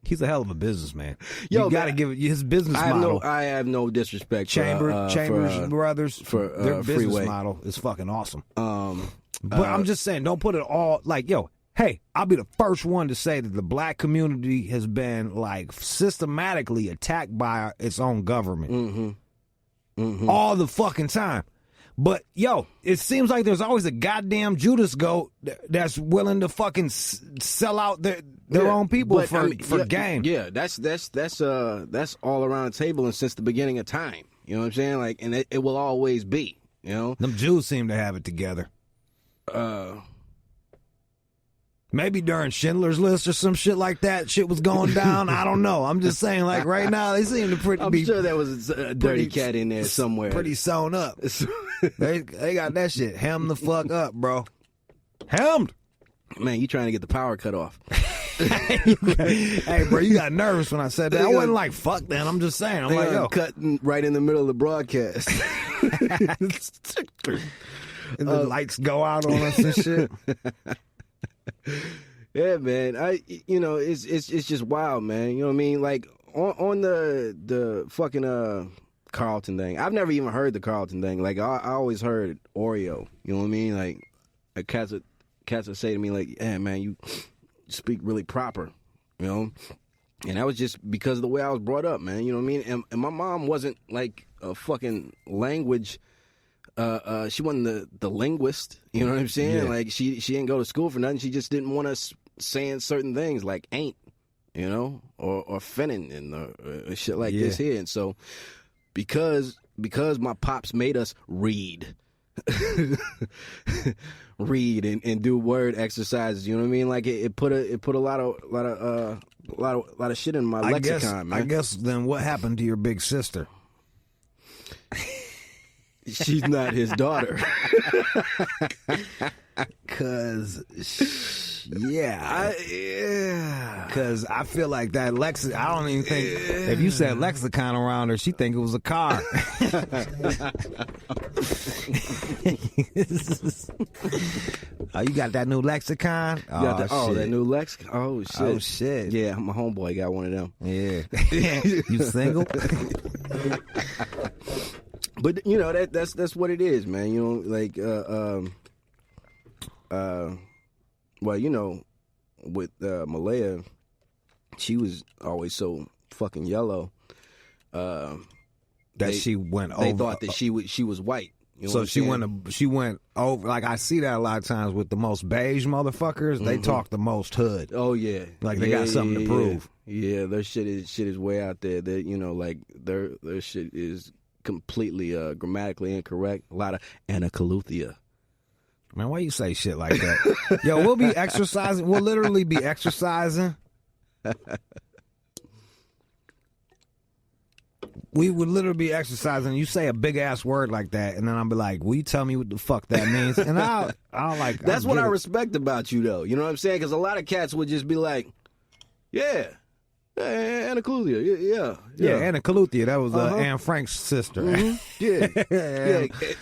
He's a hell of a businessman. Yo, you got to give it his business model. I have no disrespect. Chambers Brothers for their business Freeway. Model is fucking awesome. But I'm just saying, don't put it all like, yo, hey, I'll be the first one to say that the black community has been like systematically attacked by its own government. Mm-hmm. Mm-hmm. All the fucking time. But, yo, it seems like there's always a goddamn Judas goat that's willing to fucking sell out their own people for game. Yeah, that's all around the table and since the beginning of time. You know what I'm saying? Like, and it will always be, you know? Them Jews seem to have it together. Maybe during Schindler's List or some shit like that, shit was going down. I don't know. I'm just saying, like, right now, they seem to I'm sure there was a dirty cat in there somewhere. Pretty sewn up. They got that shit hemmed the fuck up, bro. Hemmed. Man, you trying to get the power cut off. Hey, bro, you got nervous when I said that. I wasn't like, fuck that. I'm just saying. I'm like, yo. Cutting right in the middle of the broadcast. And the lights go out on us and shit. Yeah, man. It's just wild, man. You know what I mean? Like on the fucking Carlton thing. I've never even heard the Carlton thing. Like I always heard Oreo. You know what I mean? Like cats would say to me like, "Yeah, man, you speak really proper." You know, and that was just because of the way I was brought up, man. You know what I mean? And my mom wasn't like a fucking language. She wasn't the linguist, you know what I'm saying? Yeah. Like she didn't go to school for nothing. She just didn't want us saying certain things like ain't, you know, or finnin and shit like this here. And so because my pops made us read, and do word exercises, you know what I mean? Like it put a lot of shit in my lexicon, man. I guess then what happened to your big sister? She's not his daughter. Cause I feel like that I don't even think if you said lexicon around her, she'd think it was a car. Oh, you got that new lexicon? Oh, that new lexicon. Oh shit. Oh shit. Yeah, my homeboy got one of them. Yeah. You single? But you know that's what it is, man. You know, like well, you know, with Malaya, she was always so fucking yellow. She went over. They thought that she was white. You know so she went over. Like I see that a lot of times with the most beige motherfuckers. Mm-hmm. They talk the most hood. Oh yeah, like they got something to prove. Yeah, their shit is way out there. That you know, like their shit is completely grammatically incorrect. A lot of anacaluthia. Man, why you say shit like that? Yo, we'll be exercising. We'll literally be exercising. We would literally be exercising. You say a big ass word like that, and then I'll be like, "Will you tell me what the fuck that means?" And I'll like. That's what I respect about you, though. You know what I'm saying? Because a lot of cats would just be like, "Yeah, anacaluthia, yeah, anacaluthia. That was Anne Frank's sister. Mm-hmm. Yeah,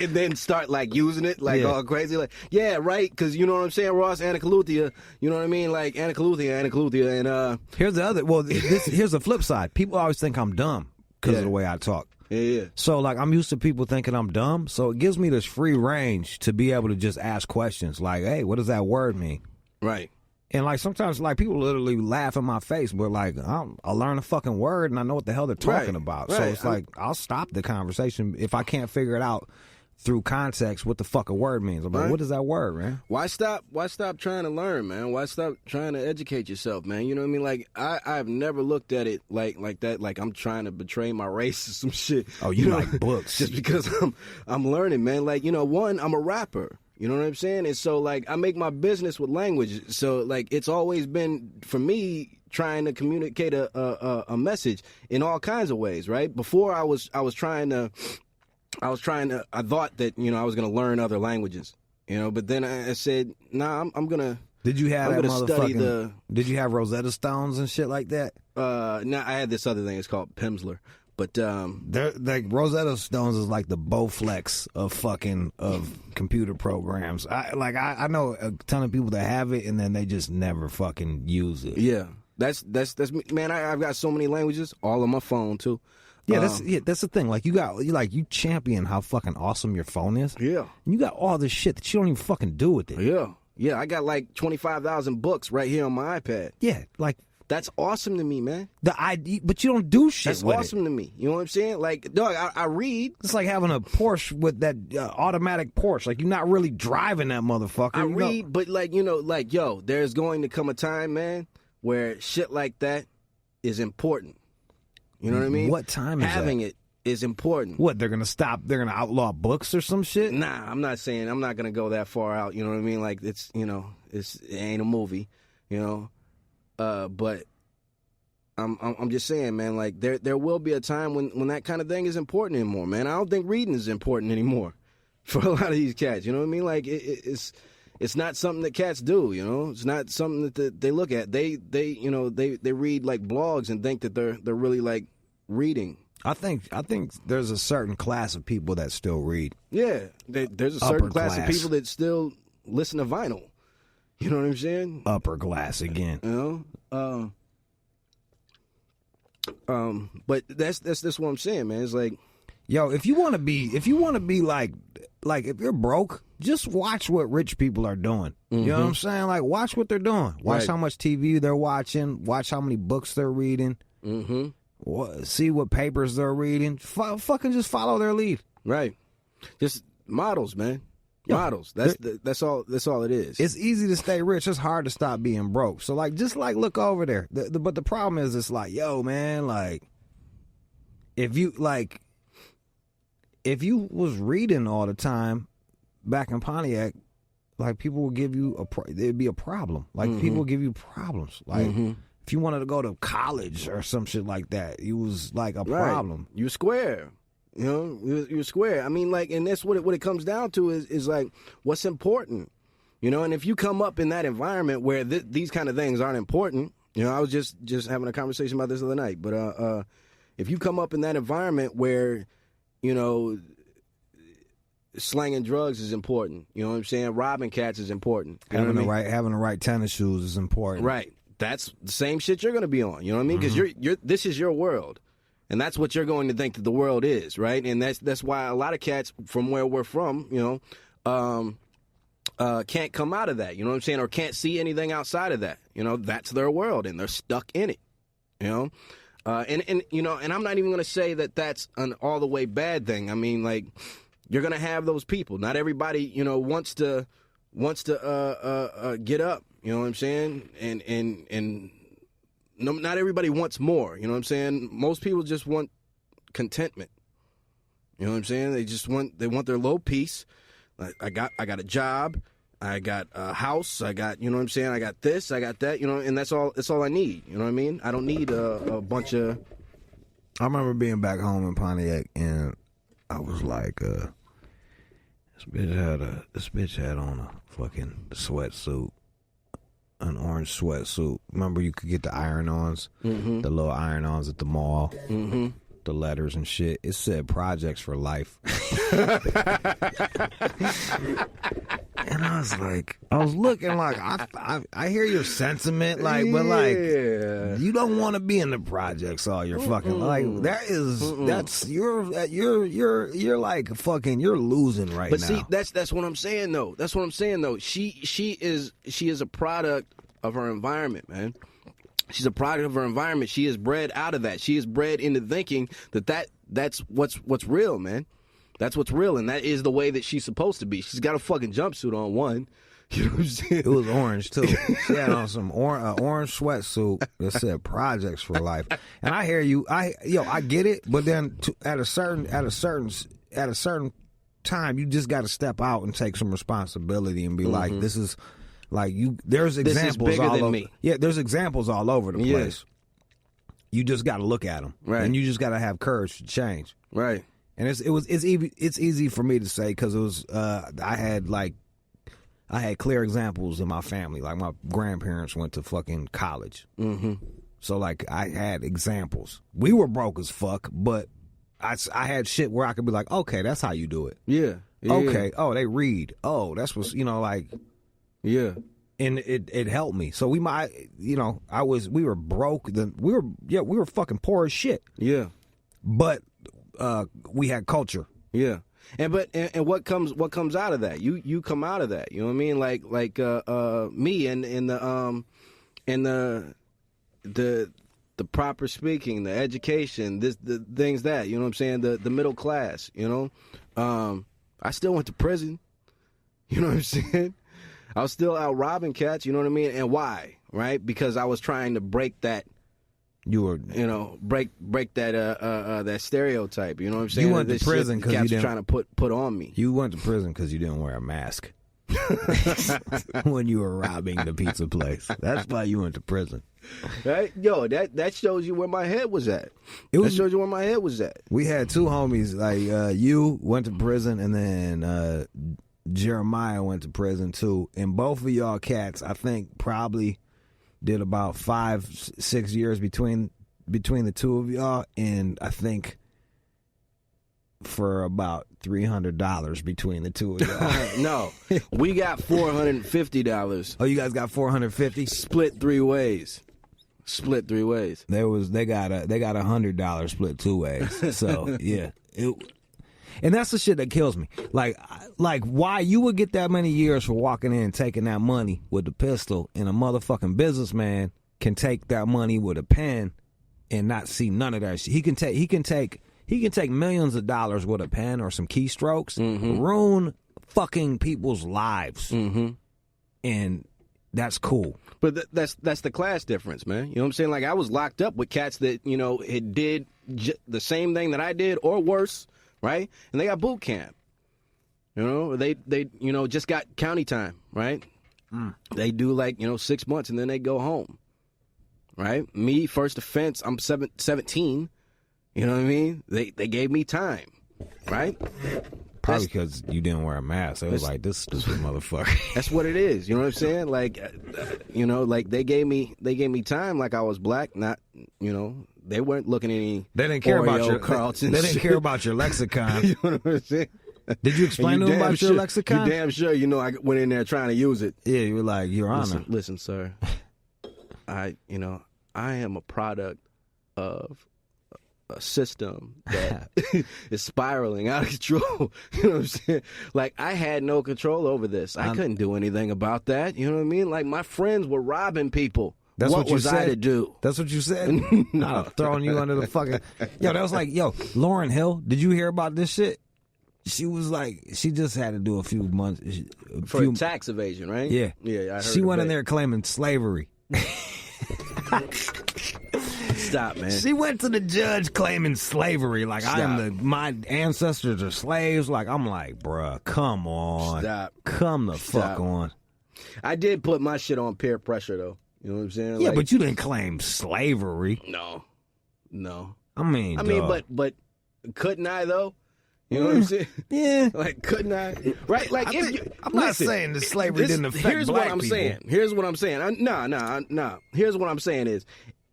and then start like using it like all crazy, like right, because you know what I'm saying, Ross, anacaluthia. You know what I mean, like anacaluthia, and here's the other. Well, here's the flip side. People always think I'm dumb because of the way I talk. Yeah. So like I'm used to people thinking I'm dumb, so it gives me this free range to be able to just ask questions like, "Hey, what does that word mean?" Right. And like sometimes like people literally laugh in my face, but like I'll learn a fucking word and I know what the hell they're talking about. Right. So it's like I'll stop the conversation if I can't figure it out through context what the fuck a word means. I'm like, what is that word, man? Why stop trying to learn, man? Why stop trying to educate yourself, man? You know what I mean? Like I've never looked at it like that, like I'm trying to betray my race or some shit. Oh, you like books. Just because I'm learning, man. Like, you know, one, I'm a rapper. You know what I'm saying? And so, like, I make my business with language. So, like, it's always been, for me, trying to communicate a message in all kinds of ways, right? Before I thought that, you know, I was going to learn other languages, you know, but then I said, nah, I'm going to. Did you have Did you have Rosetta Stones and shit like that? No, I had this other thing. It's called Pimsleur. But like Rosetta Stones is like the Bowflex of computer programs. I know a ton of people that have it and then they just never fucking use it. Yeah, that's me. Man. I've got so many languages, all on my phone too. Yeah, that's the thing. Like you champion how fucking awesome your phone is. Yeah, and you got all this shit that you don't even fucking do with it. Yeah. I got like 25,000 books right here on my iPad. Yeah, like. That's awesome to me, man. But you don't do shit. That's awesome to me. You know what I'm saying? Like, dog, I read. It's like having a Porsche with that automatic Porsche. Like, you're not really driving that motherfucker. I read, but like, you know, like, yo, there's going to come a time, man, where shit like that is important. You know what I mean? What time is having it is important. What, they're gonna stop? They're gonna outlaw books or some shit? Nah, I'm not gonna go that far out. You know what I mean? Like, it ain't a movie. You know. But I'm just saying, man, like there will be a time when that kind of thing is important anymore, man. I don't think reading is important anymore for a lot of these cats. You know what I mean? Like it's not something that cats do. You know, it's not something that they look at. They read like blogs and think that they're really like reading. I think there's a certain class of people that still read. Yeah, there's a certain class of people that still listen to vinyl. You know what I'm saying? Upper class again. You know? But that's what I'm saying, man. It's like, yo, if you want to be like if you're broke, just watch what rich people are doing. Mm-hmm. You know what I'm saying? Like, watch what they're doing. Watch how much TV they're watching. Watch how many books they're reading. Mm-hmm. See what papers they're reading. Fucking just follow their lead. Right. Just models, man. Models. That's all it is. It's easy to stay rich. It's hard to stop being broke. So like, just like look over there. But the problem is, it's like, yo, man, like if you was reading all the time back in Pontiac, like people would give you it'd be a problem. Like people would give you problems. Like if you wanted to go to college or some shit like that, it was like a problem. You square. You know, you're square. I mean, like, and that's what it comes down to is like, what's important? You know, and if you come up in that environment where these kind of things aren't important, you know, I was just having a conversation about this the other night, but if you come up in that environment where, you know, slanging drugs is important. You know what I'm saying? Robbing cats is important. Having the right tennis shoes is important. Right. That's the same shit you're going to be on. You know what I mean? Because this is your world, and that's what you're going to think that the world is, right? And that's why a lot of cats from where we're from, you know, can't come out of that. You know what I'm saying? Or can't see anything outside of that. You know, that's their world, and they're stuck in it. You know, and you know, and I'm not even going to say that that's an all the way bad thing. I mean, like, you're going to have those people. Not everybody, you know, wants to get up. You know what I'm saying? And no, not everybody wants more. You know what I'm saying? Most people just want contentment. You know what I'm saying? They want their low peace. I got a job. I got a house. I got, you know what I'm saying? I got this. I got that. You know, and that's all I need. You know what I mean? I don't need a bunch of. I remember being back home in Pontiac, and I was like, this bitch had on a fucking sweatsuit. An orange sweatsuit. Remember, you could get the iron-ons, the little iron-ons at the mall, the letters and shit. It said "Projects for Life," and I was looking like, I hear your sentiment, like, but like, you don't want to be in the projects all your fucking like. You're like fucking, you're losing right now. But see, that's what I'm saying though. That's what I'm saying though. She is a product of her environment, man. She's a product of her environment. She is bred out of that. She is bred into thinking that's what's real, man. That's what's real, and that is the way that she's supposed to be. She's got a fucking jumpsuit on, one. You know what I'm saying? It was orange too. She had on some orange sweatsuit that said "Projects for Life." And I hear you. I get it, but then at a certain time, you just got to step out and take some responsibility and be like, "This is like you." There's examples bigger all than over. me. Yeah, there's examples all over the place. You just got to look at them, right? And you just got to have courage to change, right? And it's easy for me to say because it was I had clear examples in my family. Like, my grandparents went to fucking college. So, like, I had examples. We were broke as fuck, but I had shit where I could be like, okay, that's how you do it. Yeah. Okay. Oh, they read. Oh, that's what's, you know, like. Yeah. And it helped me. So we might, you know, we were broke. We were fucking poor as shit. Yeah. But we had culture. Yeah. And what comes out of that? You come out of that. You know what I mean? Like me and the proper speaking, the education, the things that, you know what I'm saying, the middle class, you know. I still went to prison. You know what I'm saying? I was still out robbing cats, you know what I mean? And why? Right? Because I was trying to break that. You were, you know, break that stereotype. You know what I'm saying? You went to prison because you didn't trying to put on me. You went to prison because you didn't wear a mask when you were robbing the pizza place. That's why you went to prison. Right? Yo, that shows you where my head was at. That shows you where my head was at. We had two homies. Like, you went to prison, and then Jeremiah went to prison too. And both of y'all cats, I think, probably did about 5-6 years between the two of y'all, and I think for about $300 between the two of y'all. No, we got $450. Oh, you guys got $450? Split three ways. They got $100 split two ways. So yeah, and that's the shit that kills me. Like why you would get that many years for walking in and taking that money with the pistol, and a motherfucking businessman can take that money with a pen and not see none of that shit. He can take millions of dollars with a pen or some keystrokes, ruin fucking people's lives, and that's cool. But that's the class difference, man. You know what I'm saying? Like, I was locked up with cats that, you know, it did the same thing that I did or worse. Right? And they got boot camp. You know, they you know, just got county time, right? They do, like, you know, 6 months and then they go home. Right? Me, first offense, I'm 17. You know what I mean? They gave me time. Right? Probably because you didn't wear a mask. It was like, this stupid motherfucker. That's what it is. You know what I'm saying? Like, you know, like they gave me time like I was black, not, you know, they weren't looking at any. They didn't care about your Carlton. They didn't care about your lexicon. You know what I'm saying? Did you explain to him about your lexicon? You damn sure you know I went in there trying to use it. Yeah, you were like, Your Honor. Listen, sir. I am a product of a system that is spiraling out of control. You know what I'm saying? Like, I had no control over this. I couldn't do anything about that. You know what I mean? Like, my friends were robbing people. That's what was I to do? That's what you said? No. Throwing you under the fucking... Yo, that was like, Lauryn Hill, did you hear about this shit? She was like, she just had to do a few months... For tax evasion, right? Yeah. Yeah, I heard she went in there claiming slavery. Stop, man. She went to the judge claiming slavery. Like, my ancestors are slaves. Like, I'm like, bruh, come on. Stop. Come the fuck on. I did put my shit on peer pressure, though. You know what I'm saying? Yeah, but you didn't claim slavery. No. I mean, but couldn't I, though? You know what I'm saying? Yeah. Like, couldn't I? Right? Like, I'm not saying that slavery didn't affect black people. Here's what I'm saying. No. Here's what I'm saying is,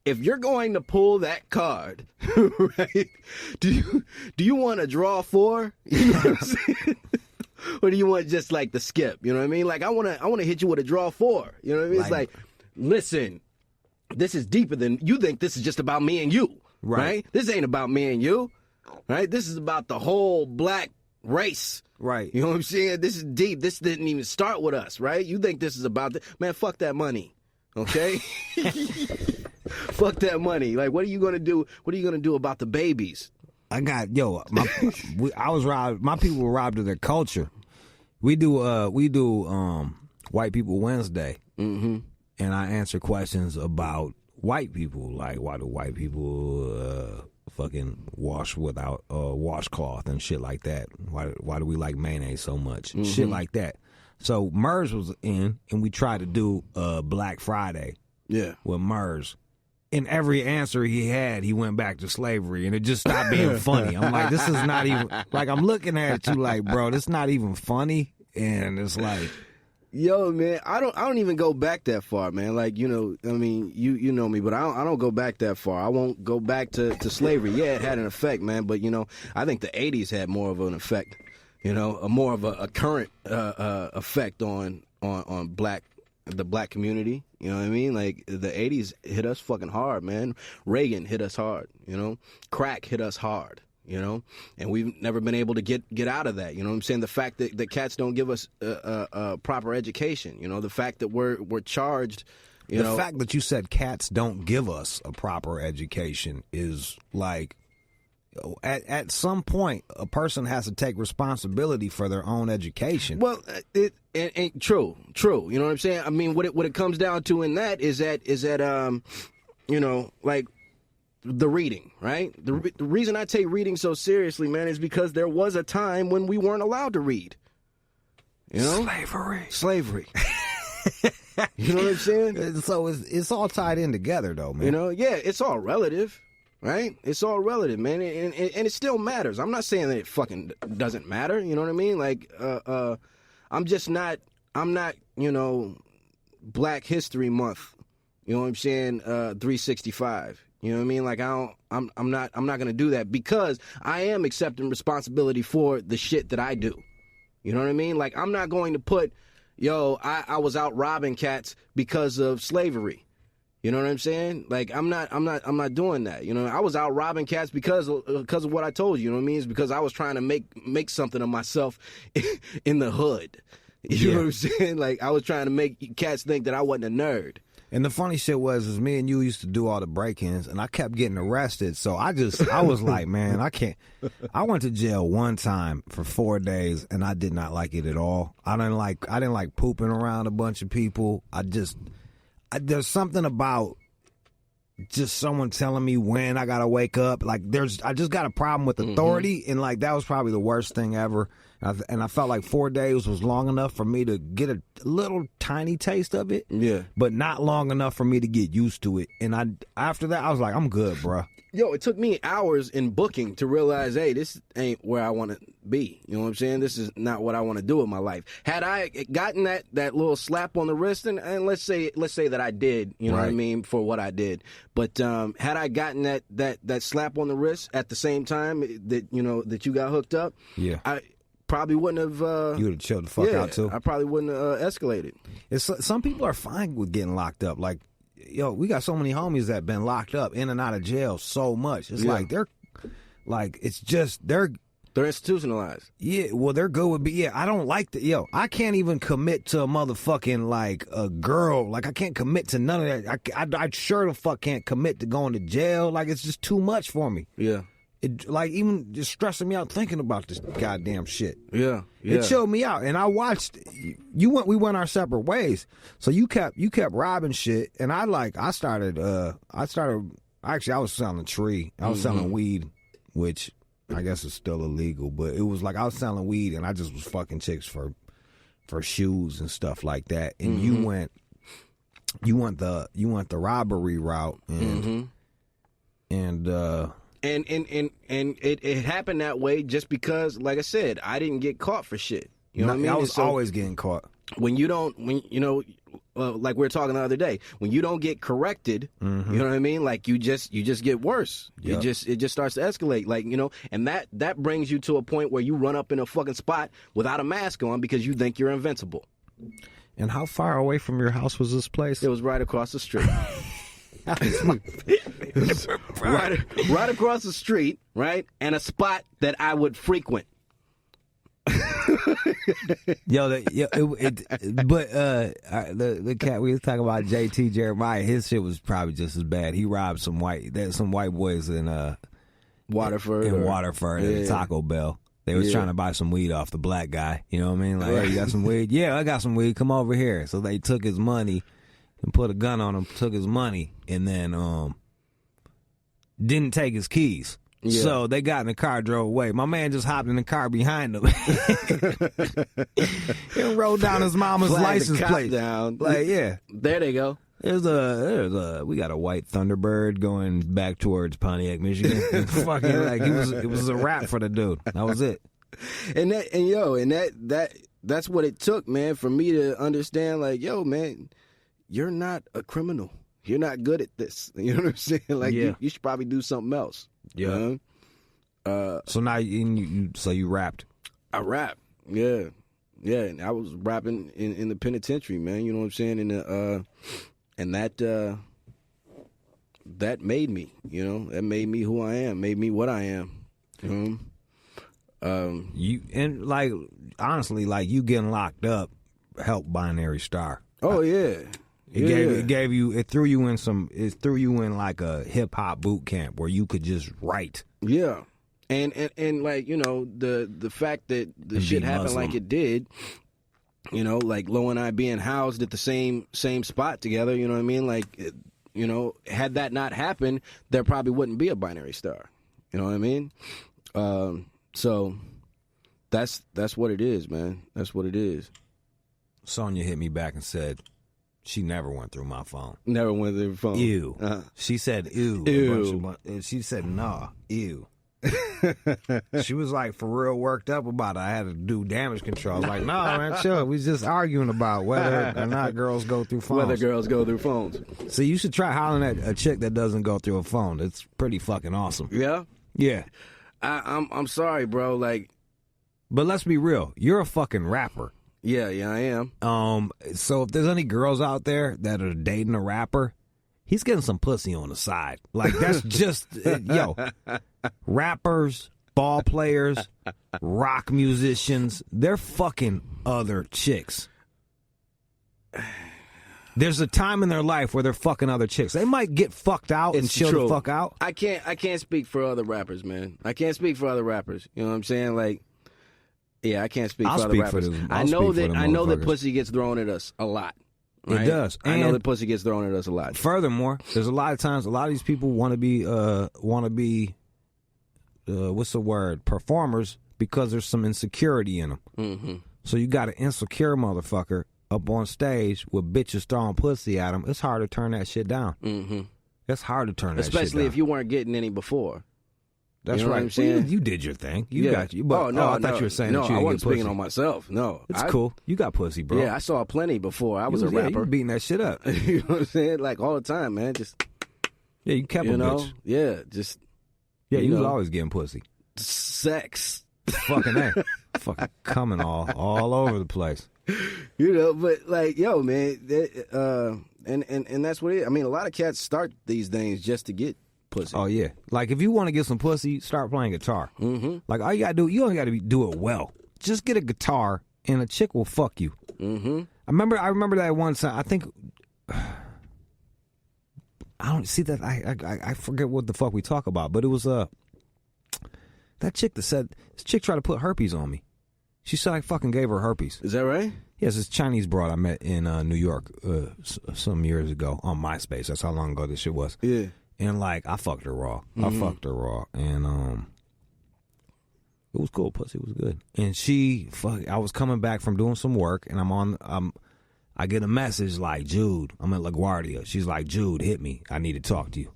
if you're going to pull that card, right? Do you want to draw 4? You know what I'm saying? Or do you want just like the skip? You know what I mean? Like, I want to hit you with a draw 4. You know what I mean? It's like, listen, this is deeper than you think. This is just about me and you, right? This ain't about me and you, right? This is about the whole black race. Right. You know what I'm saying? This is deep. This didn't even start with us, right? You think this is about man, fuck that money. Okay? Fuck that money. Like, what are you gonna do? What are you gonna do about the babies? I got I was robbed. My people were robbed of their culture. We do White People Wednesday, and I answer questions about white people, like why do white people fucking wash without washcloth and shit like that? Why do we like mayonnaise so much? Shit like that. So Mrhbee was in, and we tried to do Black Friday. Yeah, with Mrhbee. In every answer he had, he went back to slavery, and it just stopped being funny. I'm like, this is not even like, I'm looking at you like, bro, this not even funny, and it's like, yo, man, I don't even go back that far, man. Like, you know, I mean, you know me, but I don't go back that far. I won't go back to slavery. Yeah, it had an effect, man, but you know, I think the '80s had more of an effect. You know, more of a current effect on the black community. You know what I mean? Like, the '80s hit us fucking hard, man. Reagan hit us hard, you know? Crack hit us hard, you know? And we've never been able to get out of that, you know what I'm saying? The fact that cats don't give us a proper education, you know? The fact that we're charged, you know? The fact that you said cats don't give us a proper education is like, at some point, a person has to take responsibility for their own education. Well, it ain't true. You know what I'm saying? I mean, what it comes down to in that is that you know, like the reading, right? The reason I take reading so seriously, man, is because there was a time when we weren't allowed to read. You know, slavery. You know what I'm saying? So it's all tied in together, though, man. You know, yeah, it's all relative. Right? It's all relative, man, and it still matters. I'm not saying that it fucking doesn't matter, you know what I mean? Like, I'm not, you know, Black History Month, you know what I'm saying, 365. You know what I mean? Like, I'm not going to do that because I am accepting responsibility for the shit that I do. You know what I mean? Like, I'm not going to put, I was out robbing cats because of slavery. You know what I'm saying? Like, I'm not doing that. You know, I was out robbing cats because of what I told you. You know what I mean? It's because I was trying to make something of myself in the hood. You know what I'm saying? Like, I was trying to make cats think that I wasn't a nerd. And the funny shit was me and you used to do all the break-ins, and I kept getting arrested. So I was like, man, I can't. I went to jail one time for 4 days, and I did not like it at all. I didn't like pooping around a bunch of people. There's something about just someone telling me when I gotta wake up. Like, I just got a problem with authority, and like that was probably the worst thing ever. And I felt like 4 days was long enough for me to get a little tiny taste of it. Yeah, but not long enough for me to get used to it. And after that, I was like, I'm good, bro. Yo, it took me hours in booking to realize, hey, this ain't where I want to be. You know what I'm saying? This is not what I want to do with my life. Had I gotten that little slap on the wrist, and let's say that I did, you know what I mean, for what I did. But had I gotten that slap on the wrist at the same time that you got hooked up, probably wouldn't have. You would have chilled the fuck out too. I probably wouldn't have escalated. Some people are fine with getting locked up. Like, yo, we got so many homies that been locked up in and out of jail so much. It's like they're institutionalized. Yeah, well, they're good with I don't like the I can't even commit to a motherfucking like a girl. Like I can't commit to none of that. I sure the fuck can't commit to going to jail. Like it's just too much for me. Yeah. It like even just stressing me out thinking about this goddamn shit. Yeah. It chilled me out, and I watched. We went our separate ways. So you kept robbing shit, and I started. Actually, I was selling tree. I was selling weed, which I guess is still illegal, but it was like I was selling weed, and I just was fucking chicks for shoes and stuff like that. And you went the robbery route, and And it happened that way just because, like I said, I didn't get caught for shit. You know what I mean? I was always getting caught. Like we were talking the other day, when you don't get corrected, you know what I mean? Like you just get worse. Yep. It just starts to escalate. Like, and that brings you to a point where you run up in a fucking spot without a mask on because you think you're invincible. And how far away from your house was this place? It was right across the street. right across the street, right? And a spot that I would frequent. The cat we was talking about, JT Jeremiah, his shit was probably just as bad. He robbed some white boys in Waterford at Taco Bell. They was trying to buy some weed off the black guy. You know what I mean? Like, hey, you got some weed? Yeah, I got some weed. Come over here. So they took his money and put a gun on him, took his money, and then didn't take his keys. Yeah. So they got in the car, drove away. My man just hopped in the car behind them and rolled down his mama's license plate. Down. Like, yeah. There they go. We got a white Thunderbird going back towards Pontiac, Michigan. Fucking like it was a wrap for the dude. That was it. That's what it took, man, for me to understand. Like, yo, man, you're not a criminal. You're not good at this. You know what I'm saying? Like, you should probably do something else. Yeah. So now you rapped. I rap. Yeah. Yeah. And I was rapping in the penitentiary, man. You know what I'm saying? And that made me. You know, that made me who I am. Made me what I am. You know? Honestly, like you getting locked up helped Binary Star. Oh yeah. It threw you in like a hip hop boot camp where you could just write. Yeah. And like, you know, the fact that the shit happened Muslim. Like it did, you know, like Lo and I being housed at the same spot together, you know what I mean? Like, you know, had that not happened, there probably wouldn't be a Binary Star. You know what I mean? So that's what it is, man. That's what it is. Sonya hit me back and said she never went through my phone. Never went through your phone. Ew. Uh-huh. She said ew. Ew. She said nah. Ew. She was like for real worked up about it. I had to do damage control. I was like, nah, man, chill. We was just arguing about whether or not girls go through phones. Whether girls go through phones. So you should try hollering at a chick that doesn't go through a phone. It's pretty fucking awesome. Yeah? Yeah. I'm sorry, bro. Like, but let's be real. You're a fucking rapper. Yeah, I am. So if there's any girls out there that are dating a rapper, he's getting some pussy on the side. Like, that's just, rappers, ball players, rock musicians, they're fucking other chicks. There's a time in their life where they're fucking other chicks. They might get fucked out and chill the fuck out. I can't speak for other rappers, man. I can't speak for other rappers. You know what I'm saying? Like, yeah, I can't speak for other rappers. I know that pussy gets thrown at us a lot. Right? It does. I know that pussy gets thrown at us a lot. Furthermore, there's a lot of times a lot of these people want to be what's the word? Performers, because there's some insecurity in them. Mm-hmm. So you got an insecure motherfucker up on stage with bitches throwing pussy at him. It's hard to turn that shit down. Mm-hmm. It's hard to turn that shit down. Especially if you weren't getting any before. That's you know right. What I'm saying? Well, you did your thing. You got you. But, I thought you were saying that you I didn't wasn't get pussy. speaking on myself. No. It's cool. You got pussy, bro. Yeah, I saw plenty before. I was a rapper. You were beating that shit up. You know what I'm saying? Like all the time, man. Just you kept a bitch. Yeah, just you was always getting pussy. Sex. Fucking A. Fucking coming all over the place. You know, but like, yo, man, and that's what it is. I mean, a lot of cats start these things just to get pussy. Oh yeah, like if you want to get some pussy, start playing guitar. Mm-hmm. Like all you gotta do, you only gotta do it well. Just get a guitar, and a chick will fuck you. Mm-hmm. I remember that one time. I think I don't see that. I forget what the fuck we talk about, but it was that chick that said this chick tried to put herpes on me. She said I fucking gave her herpes. Is that right? Yes, this Chinese broad I met in New York some years ago on MySpace. That's how long ago this shit was. Yeah. And like I fucked her raw. Mm-hmm. I fucked her raw, and it was cool. Pussy was good. And I was coming back from doing some work, and I get a message like, Jude, I'm at LaGuardia. She's like, Jude, hit me. I need to talk to you.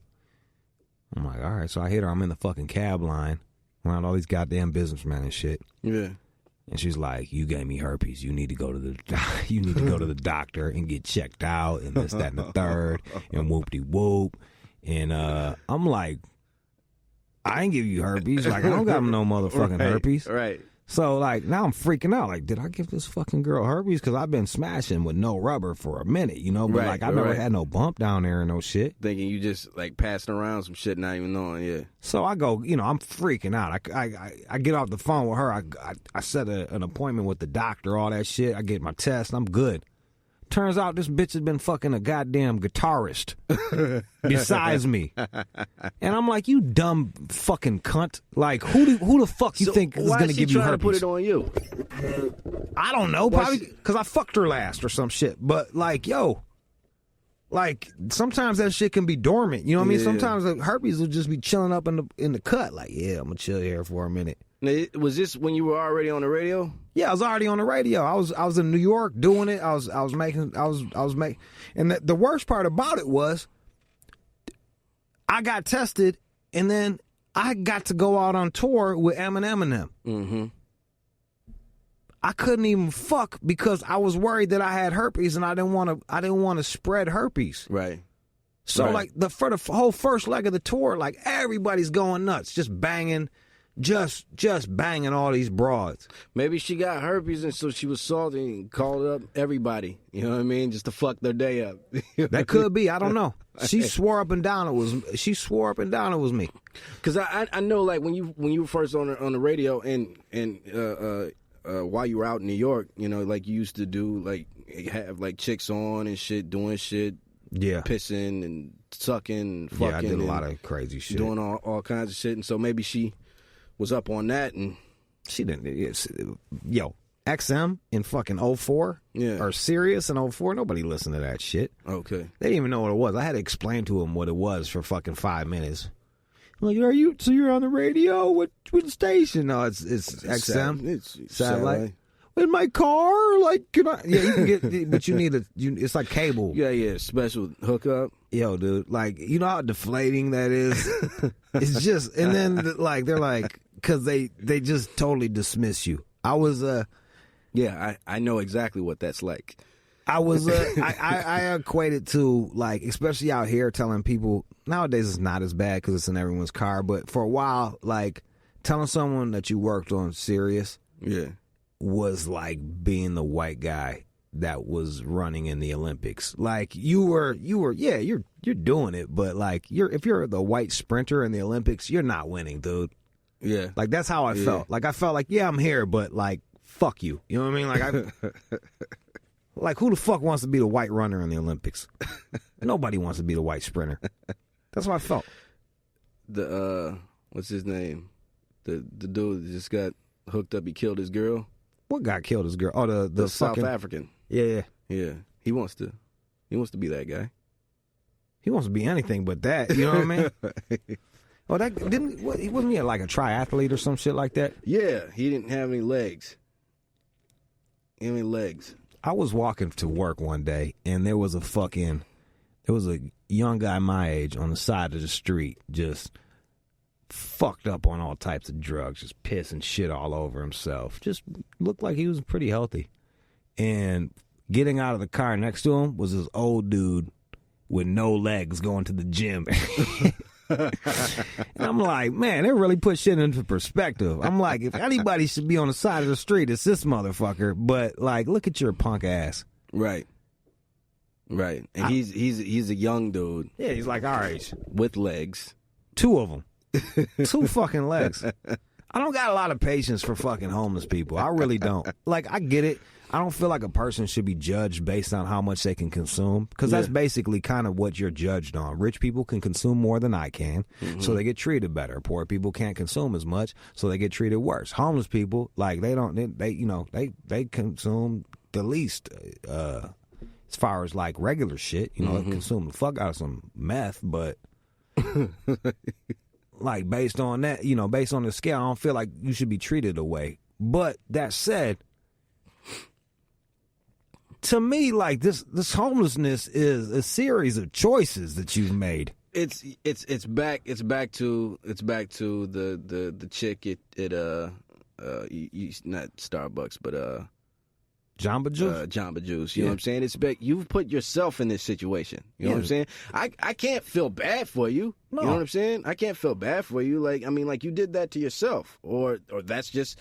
I'm like, all right. So I hit her. I'm in the fucking cab line around all these goddamn businessmen and shit. Yeah. And she's like, you gave me herpes. You need to go to the doctor and get checked out and this, that, and the third and whoop-de-whoop. And I'm like, I ain't give you herpes. Like, I don't got no motherfucking herpes. Right. So, like, now I'm freaking out. Like, did I give this fucking girl herpes? Because I've been smashing with no rubber for a minute, you know? But, like, I never had no bump down there and no shit. Thinking you just, like, passing around some shit, not even knowing, yeah. So I go, you know, I'm freaking out. I get off the phone with her. I set an appointment with the doctor, all that shit. I get my test. I'm good. Turns out this bitch has been fucking a goddamn guitarist besides me. And I'm like, you dumb fucking cunt. Like, who the fuck you think is going to give you herpes? Why is she trying to put it on you? I don't know. Probably because I fucked her last or some shit. But, like, yo, like, sometimes that shit can be dormant. You know what I mean? Sometimes the herpes will just be chilling up in the cut. Like, yeah, I'm going to chill here for a minute. Now, was this when you were already on the radio? Yeah, I was already on the radio. I was in New York doing it. I was making, and the worst part about it was, I got tested, and then I got to go out on tour with Eminem and them. Mm-hmm. I couldn't even fuck because I was worried that I had herpes, and I didn't want to spread herpes. Right. So like for the whole first leg of the tour, like everybody's going nuts, just banging. Just banging all these broads. Maybe she got herpes and so she was salty and called up everybody. You know what I mean? Just to fuck their day up. That could be. I don't know. She swore up and down it was me. Because I know, like, when you were first on the radio and while you were out in New York, you know, like you used to do, like, have like chicks on and shit, doing shit. Yeah. Pissing and sucking and fucking. Yeah, I did a lot of crazy shit. Doing all kinds of shit. And so maybe she was up on that, and she didn't. Yo, XM in fucking 04, or Sirius in 04. Nobody listened to that shit. Okay, they didn't even know what it was. I had to explain to them what it was for fucking 5 minutes. I'm like, are you? So you're on the radio? What station? No, it's XM. It's satellite. In my car, like, can I? Yeah, you can get, but you need it's like cable. Yeah, special hookup. Yo, dude, like, you know how deflating that is. It's just, and then like they're like, because they just totally dismiss you. I was I know exactly what that's like. I was I equate it to, like, especially out here, telling people nowadays it's not as bad because it's in everyone's car, but for a while, like, telling someone that you worked on Sirius, was like being the white guy that was running in the Olympics. Like, you were you're doing it, but like if you're the white sprinter in the Olympics, you're not winning, dude. Yeah. Like, that's how I felt. Like, I felt like, yeah, I'm here, but like, fuck you. You know what I mean? Like, like, who the fuck wants to be the white runner in the Olympics? Nobody wants to be the white sprinter. That's how I felt. What's his name? The dude that just got hooked up, he killed his girl. What guy killed his girl? Oh, the South fucking African. Yeah. He wants to be that guy. He wants to be anything but that. You know what I mean? Oh, he wasn't like a triathlete or some shit like that? Yeah, he didn't have any legs. I was walking to work one day, and there was a young guy my age on the side of the street, just fucked up on all types of drugs, just pissing shit all over himself. Just looked like he was pretty healthy. And getting out of the car next to him was this old dude with no legs going to the gym. And I'm like, man, they really put shit into perspective. I'm like, if anybody should be on the side of the street, it's this motherfucker. But like, look at your punk ass. Right. And he's a young dude. Yeah, he's like our age. With legs. 2 of them. 2 fucking legs. I don't got a lot of patience for fucking homeless people. I really don't. Like, I get it. I don't feel like a person should be judged based on how much they can consume, because that's basically kind of what you're judged on. Rich people can consume more than I can, so they get treated better. Poor people can't consume as much, so they get treated worse. Homeless people, like, they consume the least as far as like regular shit. You know, consume the fuck out of some meth, but like based on that, based on the scale, I don't feel like you should be treated away. But that said, to me, like this homelessness is a series of choices that you've made. It's back to the chick at not Starbucks, but Jamba Juice. Jamba Juice. You know what I'm saying? It's back. You've put yourself in this situation. You know what I'm saying? I can't feel bad for you. No. You know what I'm saying? I can't feel bad for you. Like, I mean, like, you did that to yourself, or that's just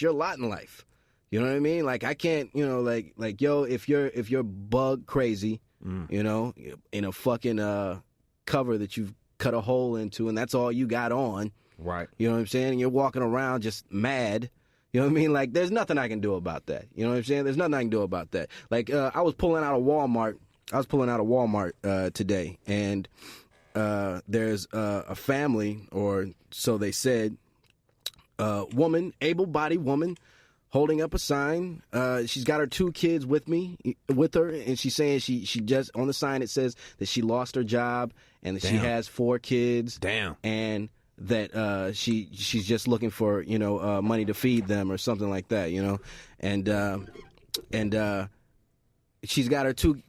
your lot in life. You know what I mean? Like, I can't, like, yo, if you're bug crazy, in a fucking cover that you've cut a hole into, and that's all you got on, right? You know what I'm saying? And you're walking around just mad. You know what I mean? Like, there's nothing I can do about that. You know what I'm saying? There's nothing I can do about that. Like, I was pulling out of Walmart today, and there's a family, or so they said, woman, able-bodied woman, holding up a sign. She's got her 2 kids with her, and she's saying she just, on the sign it says that she lost her job and that she has 4 kids. Damn. And that she's just looking for money to feed them or something like that, and she's got her two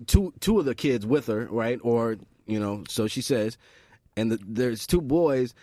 of the kids with her, right? Or so she says, and there's 2 boys.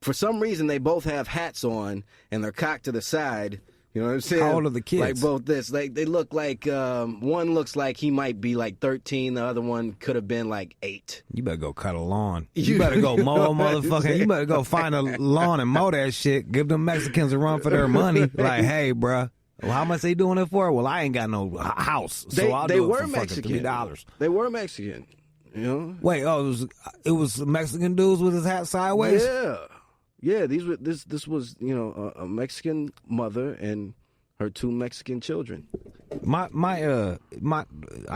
For some reason, they both have hats on and they're cocked to the side. You know what I'm saying? How old are the kids? Like both this. Like they look like one looks like he might be like 13. The other one could have been like 8. You better go cut a lawn. You better go mow a motherfucker. You better go find a lawn and mow that shit. Give them Mexicans a run for their money. Like, hey, bruh. Well, how much they doing it for? Well, I ain't got no house, so I'll do it for Mexican. $3. They were Mexican. Wait, it was Mexican dudes with his hat sideways? Yeah, this was a Mexican mother and her 2 Mexican children. My I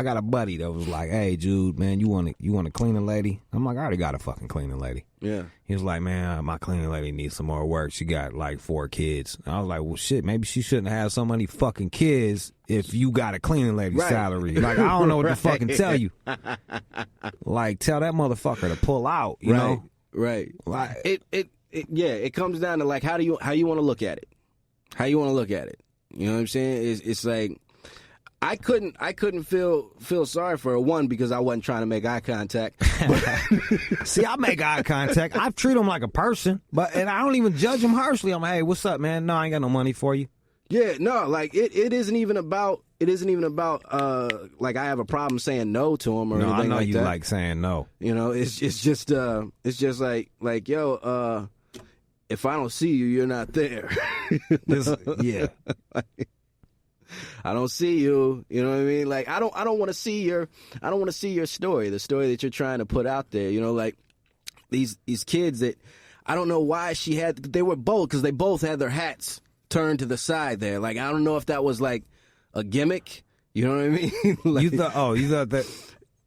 got a buddy that was like, "Hey, Jude, man, you want a cleaning lady?" I'm like, "I already got a fucking cleaning lady." Yeah. He was like, "Man, my cleaning lady needs some more work. She got like 4 kids." And I was like, "Well, shit, maybe she shouldn't have so many fucking kids if you got a cleaning lady salary." Like, I don't know what to fucking tell you. Like, tell that motherfucker to pull out. You know? Right. Like, it comes down to like how you want to look at it. How you want to look at it. You know what I'm saying? It's like I couldn't feel sorry for her, one, because I wasn't trying to make eye contact. See, I make eye contact. I treat them like a person, and I don't even judge them harshly. I'm like, "Hey, what's up, man? No, I ain't got no money for you." Yeah, no, like it isn't even about like I have a problem saying no to them or anything like that. No, I know you like saying no. It's just like yo, if I don't see you, you're not there. Yeah. I don't see you. You know what I mean? Like I don't want to see your story, the story that you're trying to put out there. Like these kids that I don't know why they were both, because they both had their hats turned to the side there. Like I don't know if that was like a gimmick. You know what I mean? Like, you thought that.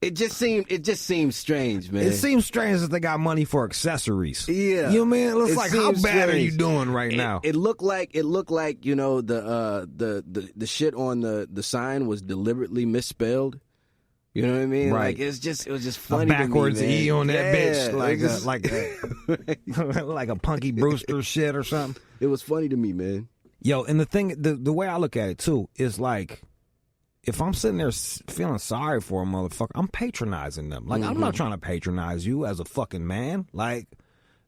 It just seemed strange, man. It seems strange that they got money for accessories. Yeah, you know what I mean? It looks like, how bad strange. Are you doing right now? It looked like the shit on the sign was deliberately misspelled. You know what I mean? Right. Like it was just funny. A backwards to me, man. E on that bitch, like a Punky Brewster shit or something. It was funny to me, man. Yo, and the way I look at it too is like, if I'm sitting there feeling sorry for a motherfucker, I'm patronizing them. Like, I'm not trying to patronize you as a fucking man, like,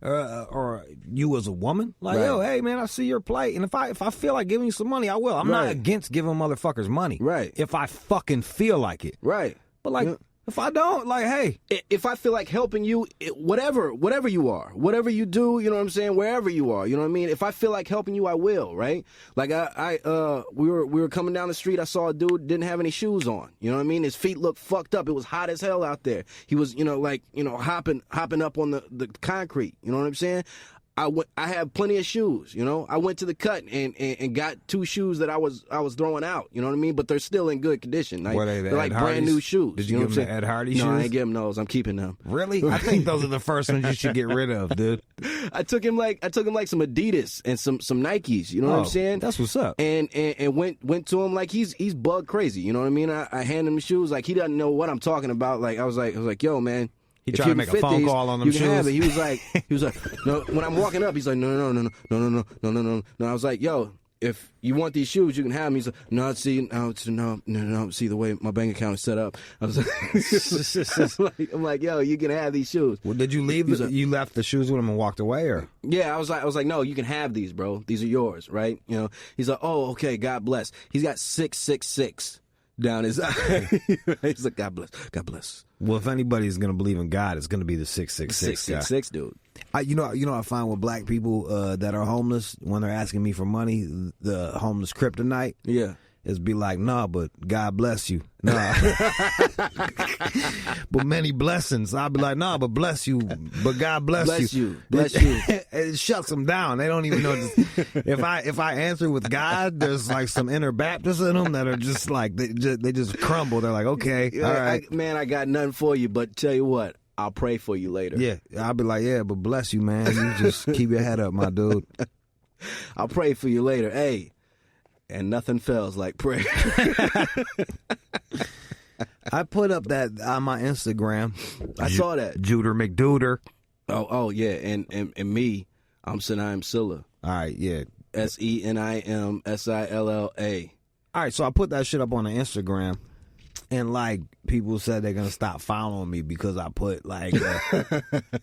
or you as a woman. Like, yo, hey, man, I see your plight. And if I feel like giving you some money, I will. I'm not against giving motherfuckers money. Right. If I fucking feel like it. Right. But, like, If I don't, like, hey. If I feel like helping you, whatever you are, whatever you do, you know what I'm saying, wherever you are, you know what I mean? If I feel like helping you, I will, right? Like, we were coming down the street, I saw a dude didn't have any shoes on, you know what I mean? His feet looked fucked up. It was hot as hell out there. He was, hopping up on the concrete, you know what I'm saying? I have plenty of shoes, you know. I went to the cut and got 2 shoes that I was throwing out, you know what I mean? But they're still in good condition. Like, they're like brand new shoes. Did you give them the Ed Hardy shoes? No, I ain't give him those. I'm keeping them. Really? I think those are the first ones you should get rid of, dude. I took him like some Adidas and some Nikes, you know what I'm saying? That's what's up. And went to him like he's bug crazy, you know what I mean? I handed him the shoes like he doesn't know what I'm talking about. Like I was like, yo, man. He tried to make a phone call on them shoes. Have it. He was like, no. When I'm walking up, he's like, no. I was like, yo, if you want these shoes, you can have them. He's like, no. See the way my bank account is set up. I was like, I'm like, yo, you can have these shoes. Well, did you leave? You left the shoes with him and walked away, or? Yeah, I was like, no, you can have these, bro. These are yours, right? You know. He's like, oh, okay, God bless. He's got 666. Down his eye. He's like, God bless. Well, if anybody's gonna believe in God, it's gonna be the 666 666 dude. I find with black people that are homeless, when they're asking me for money, the homeless kryptonite. Yeah. Is be like, nah, but God bless you. Nah. But many blessings. I'll be like, nah, but bless you. But God bless you. Bless you. It shuts them down. They don't even know. If I answer with God, there's like some inner Baptists in them that are just like, they just crumble. They're like, okay, all right. I got nothing for you, but tell you what, I'll pray for you later. Yeah, I'll be like, yeah, but bless you, man. You just keep your head up, my dude. I'll pray for you later. Hey. And nothing fails like prayer. I put up that on my Instagram. I saw that. Juder McDuder. Oh yeah, and me, I'm Senaim Silla. All right, yeah. SENIMSILLA. All right, so I put that shit up on the Instagram, and like people said they're gonna stop following me because I put like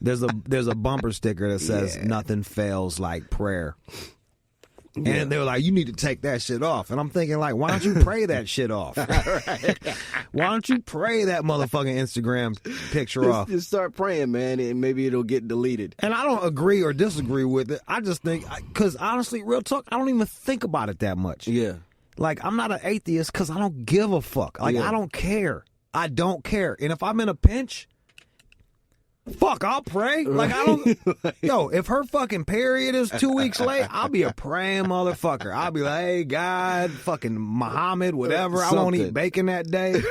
there's a bumper sticker that says nothing fails like prayer. Yeah. And they were like, you need to take that shit off. And I'm thinking, like, why don't you pray that shit off? Why don't you pray that motherfucking Instagram picture off? Just start praying, man, and maybe it'll get deleted. And I don't agree or disagree with it. I just think, because honestly, real talk, I don't even think about it that much. Yeah. Like, I'm not an atheist because I don't give a fuck. Like, I don't care. I don't care. And if I'm in a pinch, fuck, I'll pray. Like, I don't. Yo, if her fucking period is 2 weeks late, I'll be a praying motherfucker. I'll be like, hey, God, fucking Muhammad, whatever. Something. I won't eat bacon that day.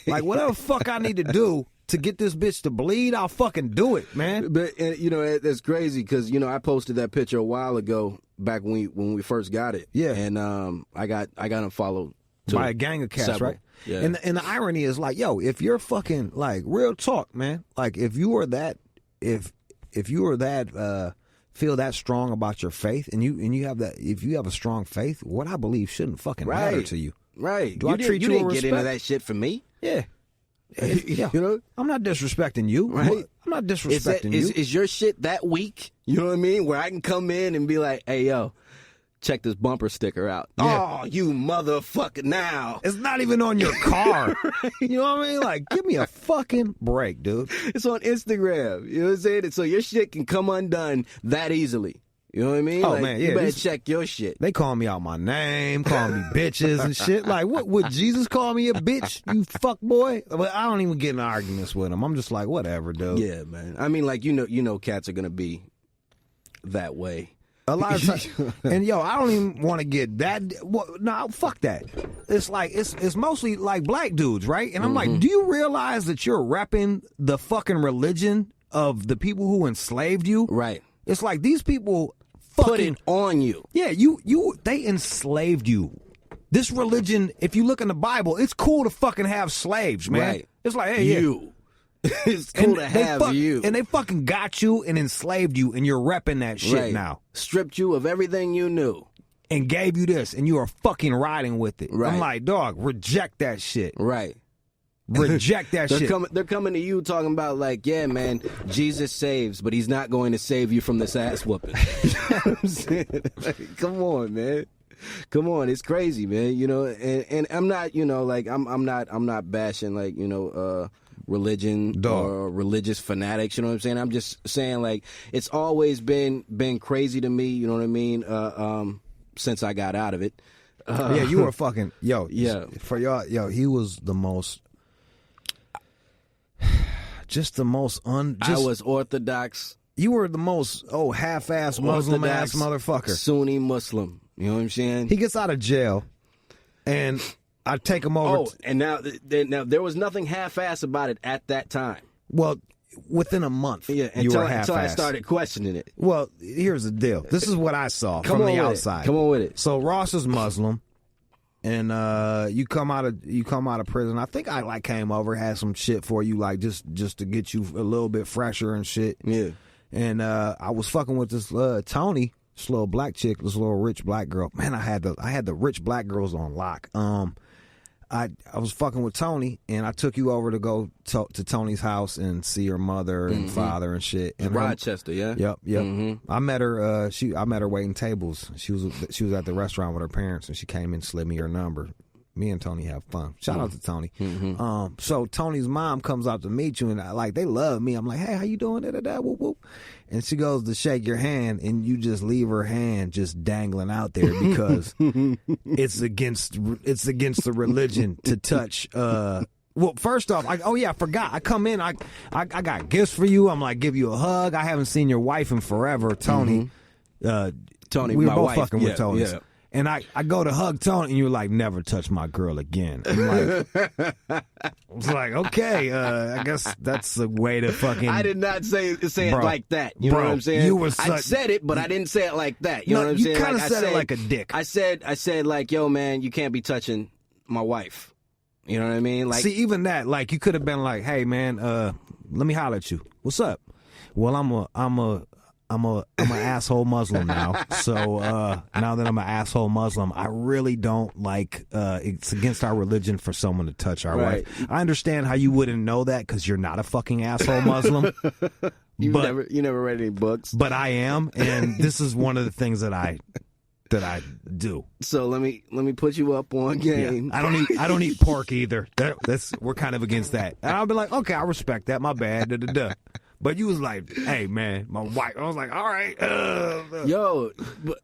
Like, whatever fuck I need to do to get this bitch to bleed, I'll fucking do it, man. But, that's crazy because, I posted that picture a while ago back when we first got it. Yeah. And I got unfollowed. By a gang of cats, several. right? Yeah. And the irony is, like, yo, if you're fucking, like, real talk, man, like, if you are that, if you are that, feel that strong about your faith, and you have that, if you have a strong faith, what I believe shouldn't fucking matter to you. Right. Do I treat you with respect? Get into that shit for me. Yeah. Yeah. I'm not disrespecting you. Right. I'm not disrespecting you. Is your shit that weak? You know what I mean? Where I can come in and be like, hey, yo, check this bumper sticker out. Yeah. Oh, you motherfucker now. It's not even on your car. Right. You know what I mean? Like, give me a fucking break, dude. It's on Instagram. You know what I'm saying? So your shit can come undone that easily. You know what I mean? Oh, man, yeah. You better check your shit. They call me out my name, call me bitches and shit. Like, what would Jesus call me a bitch, you fuck boy? But I don't even get in arguments with him. I'm just like, whatever, dude. Yeah, man. I mean, like, cats are going to be that way. A lot of times, and yo, I don't even want to get that. No, fuck that. It's like it's mostly like black dudes, right? And I'm like, do you realize that you're repping the fucking religion of the people who enslaved you? Right. It's like these people fucking put it on you. Yeah, they enslaved you. This religion, if you look in the Bible, it's cool to fucking have slaves, man. Right. It's like, hey, you. It's cool to have you. And they fucking got you and enslaved you, and you're repping that shit now. Stripped you of everything you knew. And gave you this, and you are fucking riding with it. Right. I'm like, dog, reject that shit. Right. Reject that shit. They're coming to you talking about, like, yeah, man, Jesus saves, but he's not going to save you from this ass whooping. You know what I'm saying? Like, come on, man. Come on, it's crazy, man. And I'm not, like, I'm not bashing, like, religion or religious fanatics. You know what I'm saying? I'm just saying, like, it's always been crazy to me. You know what I mean? Since I got out of it. Yeah, you were fucking for y'all. He was the most. Just the most I was Orthodox. You were the most half-ass Muslim-ass motherfucker. Sunni Muslim. You know what I'm saying? He gets out of jail, and I take him over. And now there was nothing half-ass about it at that time. Well, within a month, until I started questioning it. Well, here's the deal. This is what I saw from the outside. Come on with it. So Ross is Muslim. And you come out of prison. I think I came over, had some shit for you, like just to get you a little bit fresher and shit. Yeah. And I was fucking with this Tony, this little black chick, this little rich black girl. Man, I had the rich black girls on lock. I was fucking with Tony, and I took you over to go to Tony's house and see her mother and father and shit. And Rochester, yeah. Yep. Mm-hmm. I met her. I met her waiting tables. She was at the restaurant with her parents, and she came in, slid me her number. Me and Tony have fun. Shout out to Tony. Mm-hmm. So Tony's mom comes out to meet you, and they love me. I'm like, hey, how you doing? Whoop, whoop. And she goes to shake your hand, and you just leave her hand just dangling out there because it's against the religion to touch. Well, first off, I forgot. I come in, I got gifts for you. I'm like, give you a hug. I haven't seen your wife in forever, Tony. Tony, we were my both wife. fucking with Tony. Yeah. And I go to hug Tony, and you're like, never touch my girl again. I'm like, I was like, okay, I guess that's a way to fucking. I did not say it like that. You know what I'm saying? I said it, but I didn't say it like that. You know what I'm saying? You kind of said it like a dick. I said like, yo, man, you can't be touching my wife. You know what I mean? Like, see, even that, like, you could have been like, hey, man, let me holler at you. What's up? Well, I'm an asshole Muslim now. So now that I'm an asshole Muslim, I really don't like. It's against our religion for someone to touch our wife. I understand how you wouldn't know that because you're not a fucking asshole Muslim. You never read any books, but I am, and this is one of the things that I do. So let me put you up on game. Yeah. I don't eat pork either. We're kind of against that. And I'll be like, okay, I respect that. My bad. But you was like, hey, man, my wife. I was like, all right. Yo, but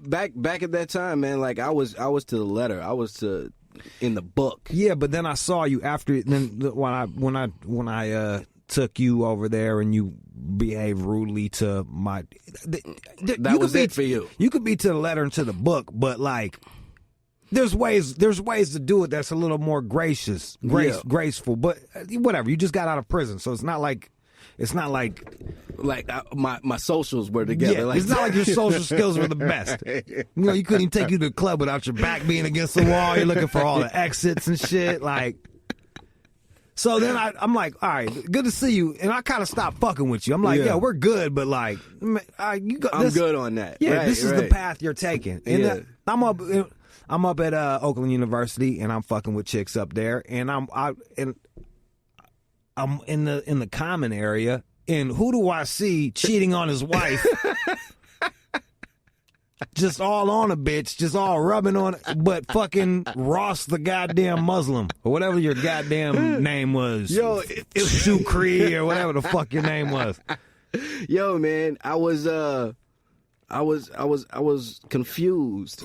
back at that time, man, like I was to the letter. I was in the book. Yeah, but then I saw you after. Then when I took you over there and you behaved rudely to my. That was it for you. You could be to the letter and to the book, but like. There's ways to do it that's a little more graceful. But whatever. You just got out of prison, so it's not like my socials were together. Yeah, like it's not like your social skills were the best. You know, you couldn't even take you to the club without your back being against the wall. You're looking for all the exits and shit. Like, so then I'm like, all right, good to see you. And I kind of stopped fucking with you. I'm like, yeah, we're good, but like, I'm good on that. Yeah, this is the path you're taking. And I'm up at Oakland University, and I'm fucking with chicks up there, and I'm in the common area, and who do I see cheating on his wife? Just all on a bitch, just all rubbing on it, but fucking Ross the goddamn Muslim, or whatever your goddamn name was. Yo, Shukri, or whatever the fuck your name was. Yo, man, I was confused.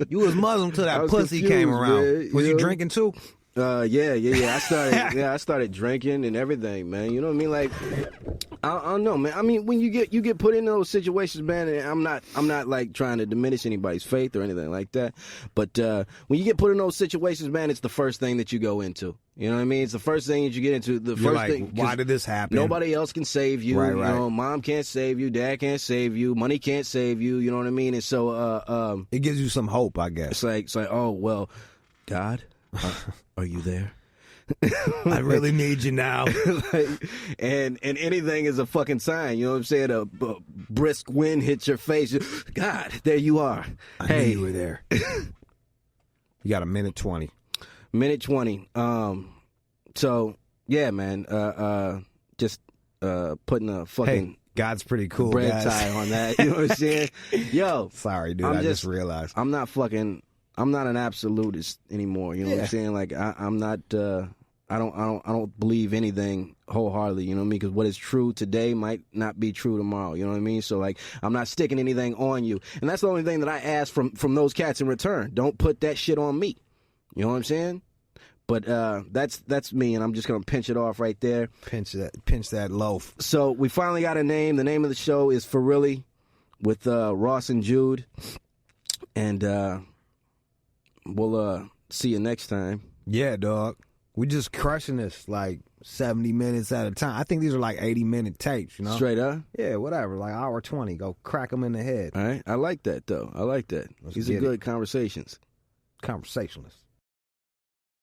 You was Muslim till that pussy came around. Man, was you drinking too? Yeah. I started drinking and everything, man. You know what I mean? Like, I don't know, man. I mean, when you get put in those situations, man, and I'm not like trying to diminish anybody's faith or anything like that. But when you get put in those situations, man, it's the first thing that you go into. You know what I mean? It's the first thing that you get into. You're first thing. Why did this happen? Nobody else can save you. Right. You know, mom can't save you. Dad can't save you. Money can't save you. You know what I mean? And so, it gives you some hope, I guess. It's like, oh well, God. Are you there? I really need you now. and anything is a fucking sign. You know what I'm saying? A brisk wind hits your face. God, there you are. I knew you were there. You got a minute 20. Minute 20. So yeah, man. Just putting a fucking. Hey, God's pretty cool. Bread guys. tie on that. You know what I'm saying? Yo, sorry, dude. I just realized I'm not an absolutist anymore. You know what I'm saying? Like I'm not I don't believe anything wholeheartedly, you know what I mean? Because what is true today might not be true tomorrow, you know what I mean? So, like, I'm not sticking anything on you. And that's the only thing that I ask from those cats in return. Don't put that shit on me. You know what I'm saying? But that's me, and I'm just going to pinch it off right there. Pinch that loaf. So we finally got a name. The name of the show is Forrealy with Ross and Jude. And we'll see you next time. Yeah, dog. We just crushing this like 70 minutes at a time. I think these are like 80-minute tapes, you know? Straight up? Yeah, whatever. Like hour 20. Go crack them in the head. All right. I like that, though. I like that. These are good conversations. Conversationalists.